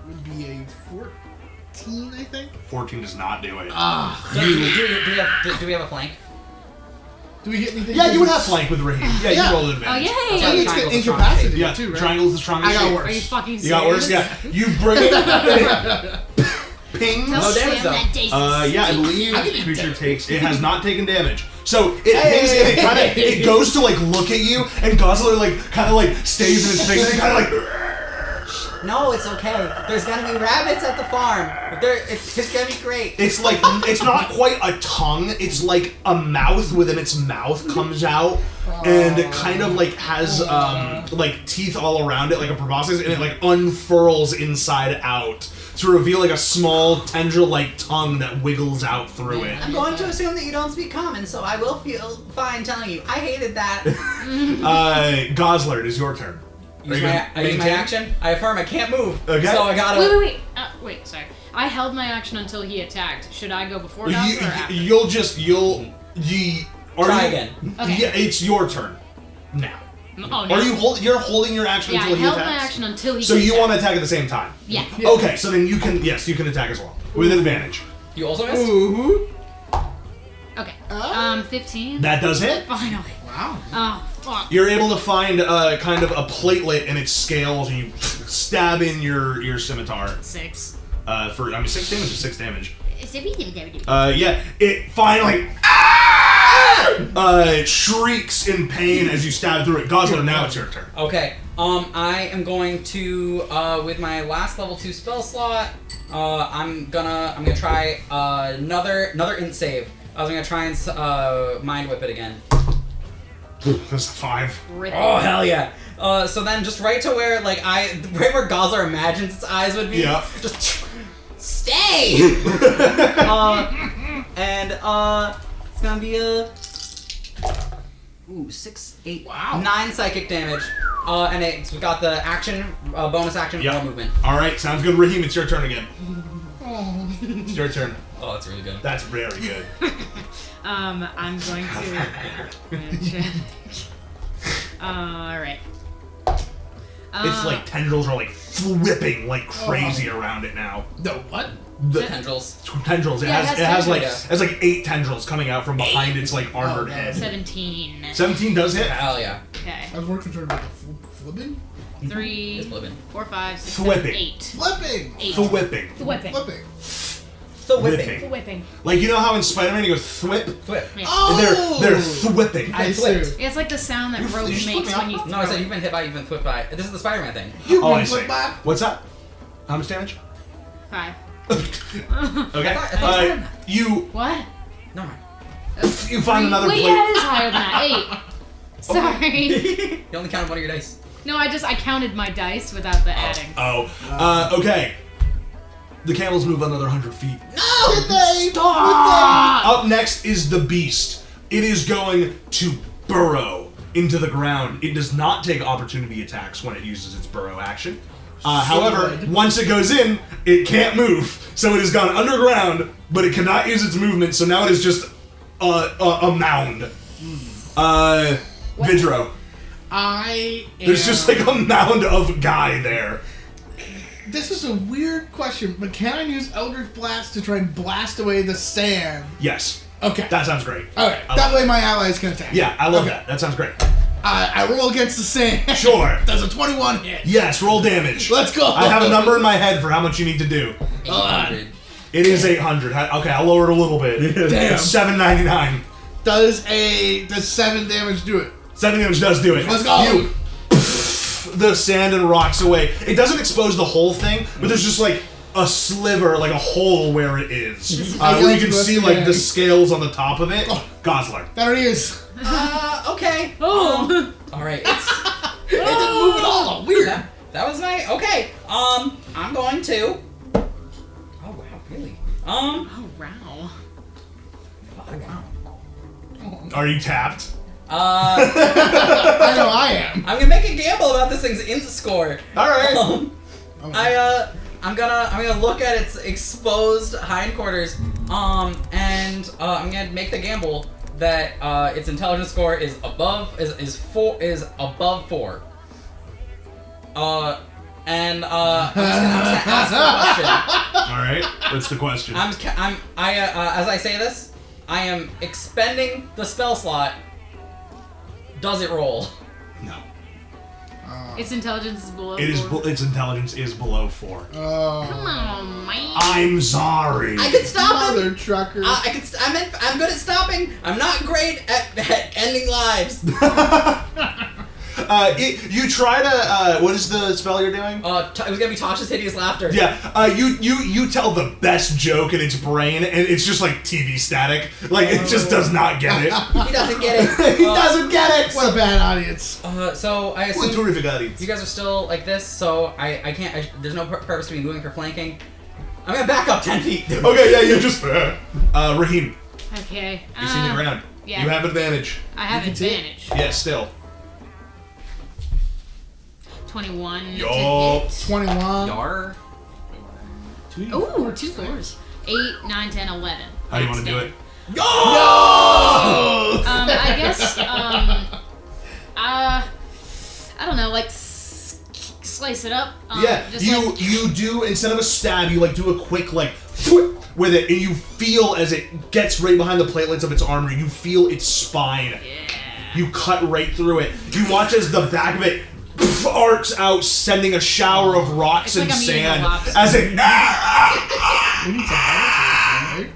would be a 14, I think. 14 does not do it. Do we have a flank? Do we get anything? Yeah, you would have flank with Rahim. Yeah, Yeah. you roll an Oh, advantage. yay! I need to get Triangle's the incapacitated Yeah, too, right? triangle's the strongest I got shape. worse. Are you fucking serious? You got worse, yeah. You bring it. Pings. Tell No damage, Sam though. that Jason Yeah, I stinks. believe I can creature take- takes. It has not taken damage, so it pings and it kind of it goes to like look at you, and Gozzler like kind of like stays in his face, and kind of like. No, it's okay. There's gonna be rabbits at the farm. It's gonna be great. It's like it's not quite a tongue. It's like a mouth within its mouth comes out, and it kind of like has like teeth all around it, like a proboscis, and it like unfurls inside out to reveal like a small tendril-like tongue that wiggles out through it. I'm going to assume that you don't speak common, so I will feel fine telling you. I hated that. Gozzler, it is your turn. I use my action. I affirm I can't move. Okay. So I gotta. Wait. Wait, sorry. I held my action until he attacked. Should I go before Gozzler or after? Try again. Okay. Yeah, it's your turn now. Oh, no. Are you you're holding your action Yeah, I until he held attacks? my action until he So can you attack. want to attack at the same time? Yeah. Okay, so then you can you can attack as well with advantage. You also missed? Ooh. Okay. Oh. 15. That does hit. Finally. Wow. Oh, fuck. You're able to find kind of a platelet in its scales, and you stab in your scimitar 6. for 6 damage. 6 damage. It Yeah, it finally shrieks in pain as you stab through it. Gozzler, now it's your turn. Okay. I am going to with my last level 2 spell slot. I'm gonna try another int save. I was gonna try and mind whip it again. That's a 5. Oh hell yeah! So then just right to where right where Gozzler imagines its eyes would be. Yeah. Just stay. And it's gonna be a 6, 8, Wow. 9 psychic damage. And it's got the action bonus action Yeah. or movement. All right, sounds good. Raheem, it's your turn again. It's your turn. Oh, that's really good. That's very good. I'm going to. Alright. It's like tendrils are like whipping like crazy around it now. No, what? The Tendrils. tendrils. It Yeah, has tendrils. like 8 tendrils coming out from behind its like armored Oh, head. 17. 17 does hit. Hell yeah. Okay. I was more concerned about the flipping. 3, It's flipping. 4, 5, 6, Flipping. 7, 8. Flipping. 8. Thwipping. The whipping. Flipping. The Whipping. whipping. The whipping. Like you know how in Spider-Man he goes thwip? Whip. Yeah. Oh. They're thwipping. I flipped. see. It's like the sound that You rope just makes flipped me when off. you throw No, I said you've been hit by, you've been whipped by. This is the Spider-Man thing. You Oh, I can see. flip back. What's that? How much damage? 5. Okay. I thought it was You What? No, mind. you find another Wait, plate. yeah, it is higher than that. 8. Sorry. You only counted one of your dice. No, I counted my dice without the adding. Okay. The camels move another 100 feet. Did they? Up next is the beast. It is going to burrow into the ground. It does not take opportunity attacks when it uses its burrow action. However, once it goes in, it can't move. So it has gone underground, but it cannot use its movement. So now it is just a mound. Vidro. I am... There's just like a mound of guy there. This is a weird question, but can I use Eldritch Blast to try and blast away the sand? Yes. Okay. That sounds great. Okay. I That love way my allies can attack. Yeah, I love Okay. that. That sounds great. I roll against the sand. Sure. Does a 21 hit? Yes, roll damage. Let's go. I have a number in my head for how much you need to do. 800. It is 800. Okay, I'll lower it a little bit. Damn. It's 799. Does 7 damage do it? 7 damage does do it. Let's go. You the sand and rocks away. It doesn't expose the whole thing, but there's just like a sliver, like a hole where it is. Where you can see like the scales on the top of it. Gozzler. There he is. Okay. Oh. All right. It didn't move at all. Weird. That was my okay. I'm going to. Oh wow, really? Oh, wow. Oh wow. Are you tapped? I know I am. I'm gonna make a gamble about this thing's int score. All right. I'm gonna look at its exposed hindquarters. And I'm gonna make the gamble that its intelligence score is above 4. and I'm just gonna ask a question. All right. What's the question? As I say this, I am expending the spell slot. Does it roll? No. Its intelligence is below It is. 4. Its intelligence is below 4. Come on, man. I'm sorry. I could stop him. Mother trucker. I'm good at stopping. I'm not great at ending lives. You try to. What is the spell you're doing? It was gonna be Tasha's hideous laughter. Yeah. You tell the best joke in its brain, and it's just like TV static. Like it just does not get it. He doesn't get it. He doesn't get it. What a bad audience. So I What a assume terrific audience. you guys are still like this. So I can't. There's no purpose to me moving for flanking. I'm gonna back up 10 feet. Okay, yeah, you just. Raheem, Okay. you see the ground. Yeah. You have advantage. I have You can take- advantage. Yeah, still. 21 Yo. to hit. 21. Yar. Ooh, 2 4s. 8, 9, 10, 11. How do you want to do it? No! I guess, I don't know, like, slice it up. Yeah, just you do, instead of a stab, you like do a quick like with it, and you feel as it gets right behind the platelets of its armor, you feel its spine. Yeah. You cut right through it. You watch as the back of it arcs out, sending a shower of rocks It's and like I'm eating a sand lobster. as it. We need some help, right?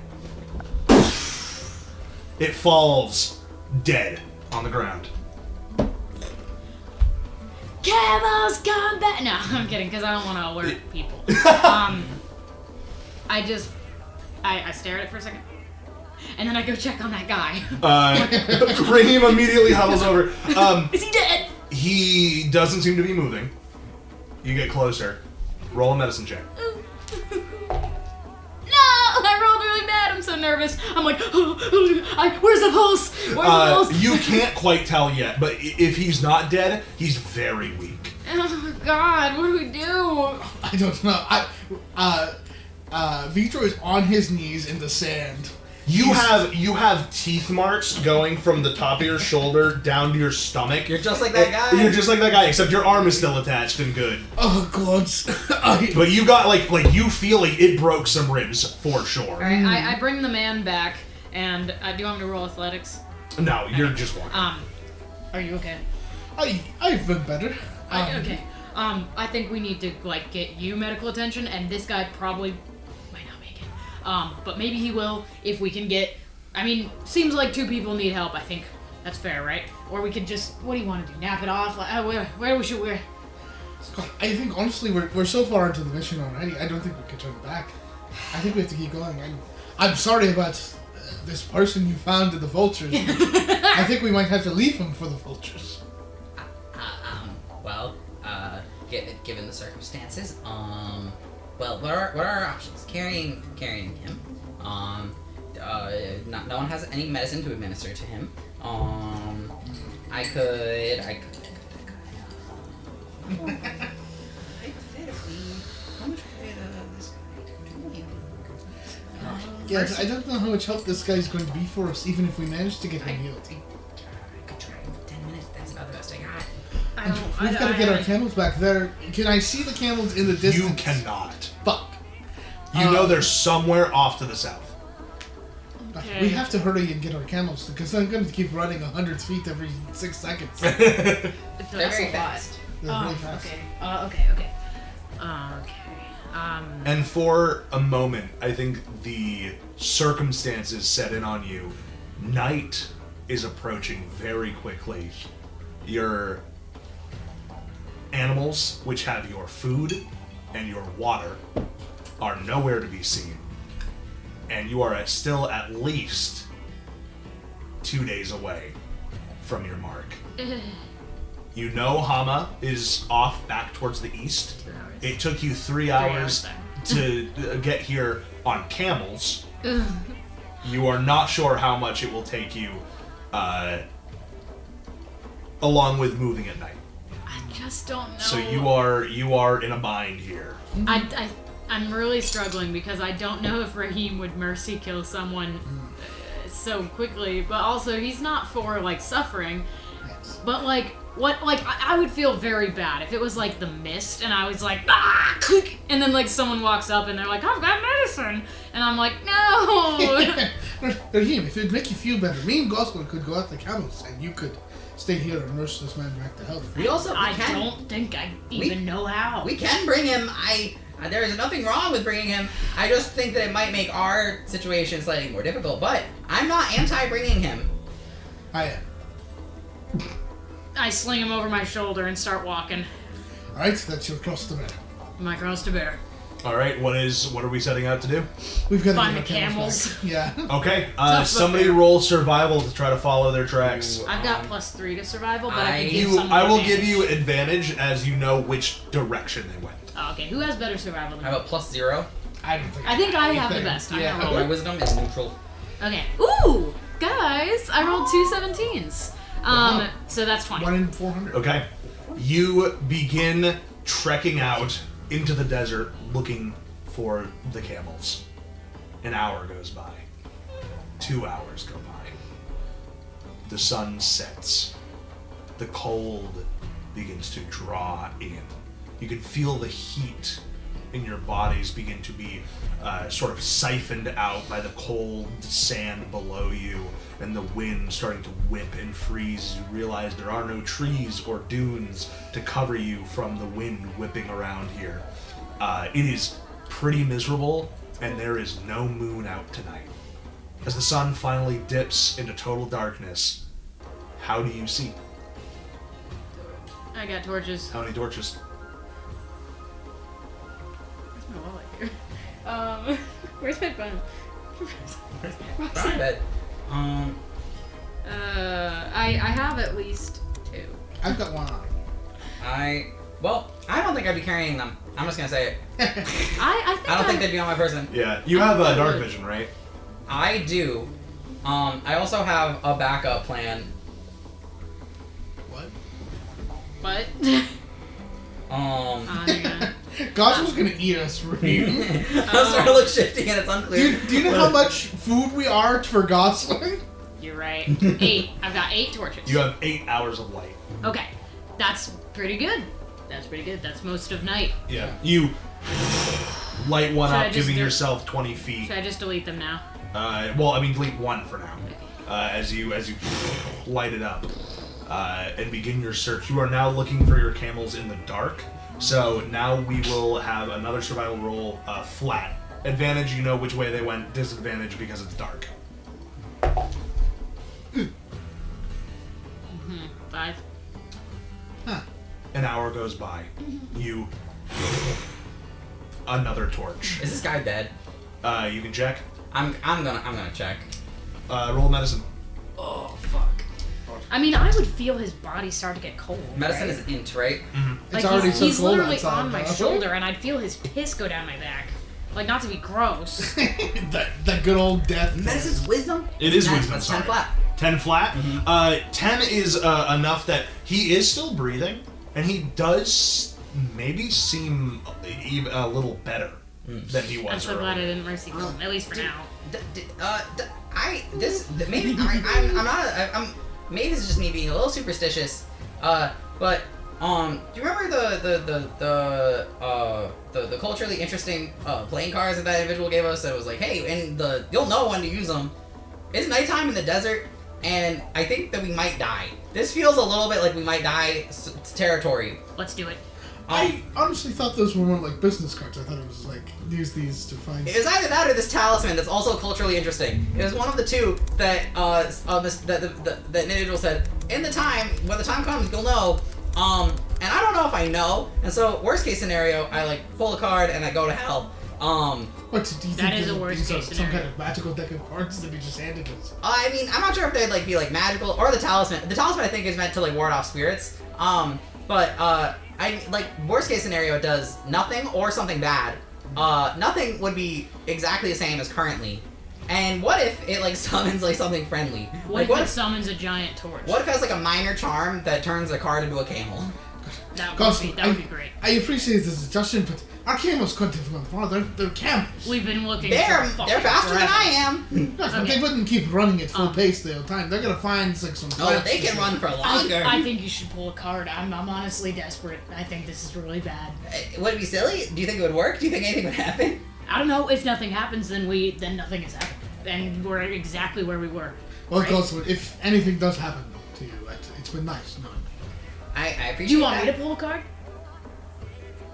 It falls dead on the ground. Camels come back! No, I'm kidding, because I don't want to alert people. I stare at it for a second, and then I go check on that guy. Rahim immediately huddles over. Is he dead? He doesn't seem to be moving. You get closer. Roll a medicine check. No! I rolled really bad. I'm so nervous. I'm like, where's the pulse? Where's the pulse? You can't quite tell yet, but if he's not dead, he's very weak. Oh God, what do we do? I don't know. Vidro is on his knees in the sand. You have teeth marks going from the top of your shoulder down to your stomach. You're just like that guy. You're just like that guy, except your arm is still attached and good. Oh God! But you got like you feel like it broke some ribs for sure. All right, I bring the man back, and do you want me to roll athletics? No, you're just walking. Are you okay? I've been better. Okay. I think we need to like get you medical attention, and this guy probably might not make it. But maybe he will if we can get. I mean, seems like 2 people need help. I think that's fair, right? Or we could just. What do you want to do? Nap it off? Like, where we should where? I think honestly we're so far into the mission already. I don't think we can turn back. I think we have to keep going. I'm sorry about this person you found in the vultures. I think we might have to leave him for the vultures. Well, given the circumstances, well, what are our options? Carrying him. No one has any medicine to administer to him. I could. Hypothetically, how much would this guy do? Yes, I don't know how much help this guy's going to be for us, even if we manage to get him healed. I could try for 10 minutes. That's about the best I got. We've got to get our camels back there. Can I see the camels in the distance? You cannot. Fuck. You know they're somewhere off to the south. Okay. We have to hurry and get our camels because I'm going to keep running 100 feet every 6 seconds. They're very fast. They're really fast. Okay. And for a moment, I think the circumstances set in on you. Night is approaching very quickly. Your animals, which have your food and your water, are nowhere to be seen. And you are still at least 2 days away from your mark. You know Hama is off back towards the east. It took you 3 hours to get here on camels. You are not sure how much it will take you, along with moving at night. I just don't know. So you are in a bind here. I'm really struggling because I don't know if Rahim would mercy kill someone so quickly, but also he's not for like suffering. But like, what? Like, I would feel very bad if it was like the mist, and I was like, ah, click, and then like someone walks up and they're like, I've got medicine, and I'm like, no. Rahim, if it'd make you feel better, me and Gozzler could go out to the camels, and you could stay here and nurse this man back to health. I don't think I even know how. We can bring him. There is nothing wrong with bringing him. I just think that it might make our situation slightly more difficult. But I'm not anti-bringing him. I am. I sling him over my shoulder and start walking. Alright, that's your cross to bear. My cross to bear. All right, what are we setting out to do? We've got to Find get the our camels. back. Yeah. Okay, Tough somebody affair. roll survival to try to follow their tracks. I've got +3 to survival, but I can give someone I will advantage. give you advantage as you know which direction they went. Oh, okay, who has better survival than I me? have a +0. I don't think I think I have the anything. best. I'm Yeah. gonna roll. My wisdom is neutral. Okay. Ooh, guys, I rolled 2 17s. Wow. So that's 20. 1 in 400. Okay, you begin trekking out into the desert looking for the camels. An hour goes by. 2 hours go by. The sun sets. The cold begins to draw in. You can feel the heat in your bodies begin to be sort of siphoned out by the cold sand below you and the wind starting to whip and freeze. You realize there are no trees or dunes to cover you from the wind whipping around here. It is pretty miserable, and there is no moon out tonight. As the sun finally dips into total darkness, how do you see? I got torches. How many torches? Where's my wallet here? Where's my phone? Right. But, I have at least 2. I've got 1 on. Well, I don't think I'd be carrying them. I'm just gonna say it. I don't think they'd be on my person. Yeah, you have dark vision, right? I do. I also have a backup plan. What? What? Yeah. Gozzler's gonna eat us, Rahim. I'm starting to look shifty and it's unclear. Do you know how much food we are for Gozzler? You're right. 8. I've got 8 torches. You have 8 hours of light. Okay, that's pretty good. That's pretty good. That's most of night. Yeah. You light one Should I up, just giving do- yourself 20 feet. Should I just delete them now? Delete 1 for now. As you light it up and begin your search. You are now looking for your camels in the dark. So now we will have another survival roll, flat. Advantage, you know which way they went. Disadvantage because it's dark. 5. Huh. An hour goes by. You another torch. Is this guy dead? You can check. I'm gonna check. Roll medicine. Oh fuck. I mean, I would feel his body start to get cold. Medicine right? is int, right? Like It's already he's, so he's cold literally outside, on my though. shoulder, and I'd feel his piss go down my back. Like, not to be gross. that good old death. Medicine's wisdom? It is Nice, wisdom. That's Sorry. 10 flat. 10 flat. 10 is enough that he is still breathing, and he does maybe seem even a little better than he was. I'm so glad I earlier. didn't mercy kill him, at least for now. Maybe this is just me being a little superstitious. But do you remember the culturally interesting playing cards that individual gave us? That was like, hey, and you'll know when to use them. It's nighttime in the desert, and I think that we might die. This feels a little bit like we might die territory. Let's do it. I honestly thought those were more like business cards. I thought it was like use these to find. It was either that or this talisman that's also culturally interesting. It was one of the two that that individual said, when the time comes, you'll know. And I don't know if I know. And so, worst case scenario, I like pull a card and I go to hell. What do you That think is a worst these are case some scenario. kind of magical deck of cards that we just handed us? I mean, I'm not sure if they'd like be like magical or the talisman. The talisman I think is meant to like ward off spirits. I like worst case scenario it does nothing or something bad. Nothing would be exactly the same as currently. And what if it like summons like something friendly? What Like, if it summons a giant torch? What if it has like a minor charm that turns a card into a camel? That Gozzler, would be great. I appreciate the suggestion, but Our camels couldn't have run far. They're camels. We've been looking. They're for faster than forever. I am. Yes, but Okay. they wouldn't keep running at full pace the whole time. They're gonna find like some. Oh, plants they to can do. run for longer. I think you should pull a card. I'm honestly desperate. I think this is really bad. Would it be silly? Do you think it would work? Do you think anything would happen? I don't know. If nothing happens, then nothing has happened, and we're exactly where we were. Well, right? Gozzler, if anything does happen to you, it's been nice knowing you. I Do appreciate you want that. me to pull a card?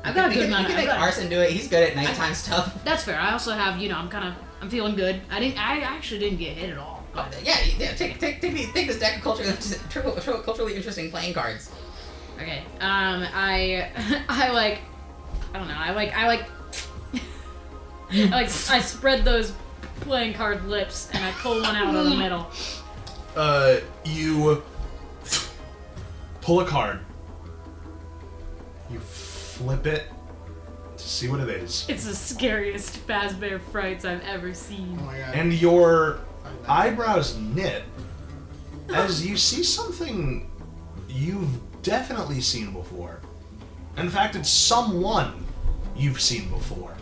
I've got a good amount. You I've can make got- Arson do it. He's good at nighttime stuff. That's fair. I also have, I'm feeling good. I actually didn't get hit at all. Oh, yeah. Take this deck of culturally interesting playing cards. Okay. I I spread those playing card lips and I pull one out of the middle. You pull a card. You flip it to see what it is. It's the scariest Fazbear Frights I've ever seen. Oh my god. And your eyebrows knit as you see something you've definitely seen before. In fact, it's someone you've seen before.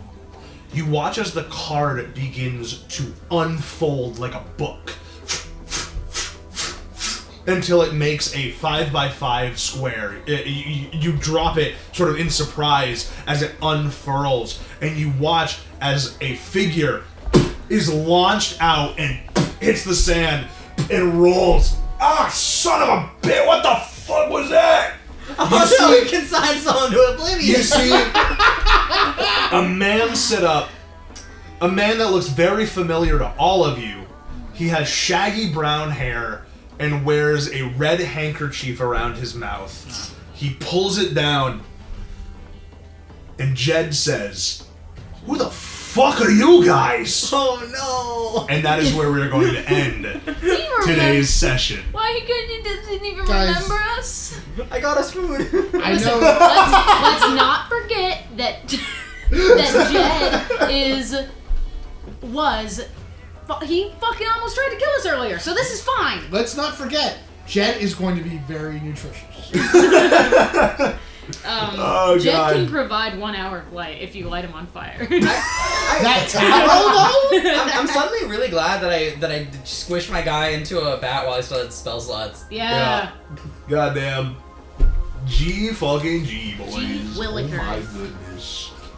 You watch as the card begins to unfold like a book until it makes a 5x5 square. You drop it sort of in surprise as it unfurls, and you watch as a figure is launched out and hits the sand and rolls. Ah, son of a bitch! What the fuck was that? Oh no, you can sign someone to oblivion. You see a man sit up, a man that looks very familiar to all of you. He has shaggy brown hair and wears a red handkerchief around his mouth. He pulls it down, and Jed says, "Who the fuck are you guys?" Oh no! And that is where we are going to end today's session. Why he doesn't even Guys. remember us? I got us food. I Listen, know. let's not forget that Jed he fucking almost tried to kill us earlier, so this is fine. Let's not forget, Jed is going to be very nutritious. Oh, Jed God. can provide 1 hour of light if you light him on fire. That's how I'm suddenly really glad that I squished my guy into a bat while I still had spell slots. Yeah. Goddamn. G fucking G, boys. G Willikers. Oh my goodness.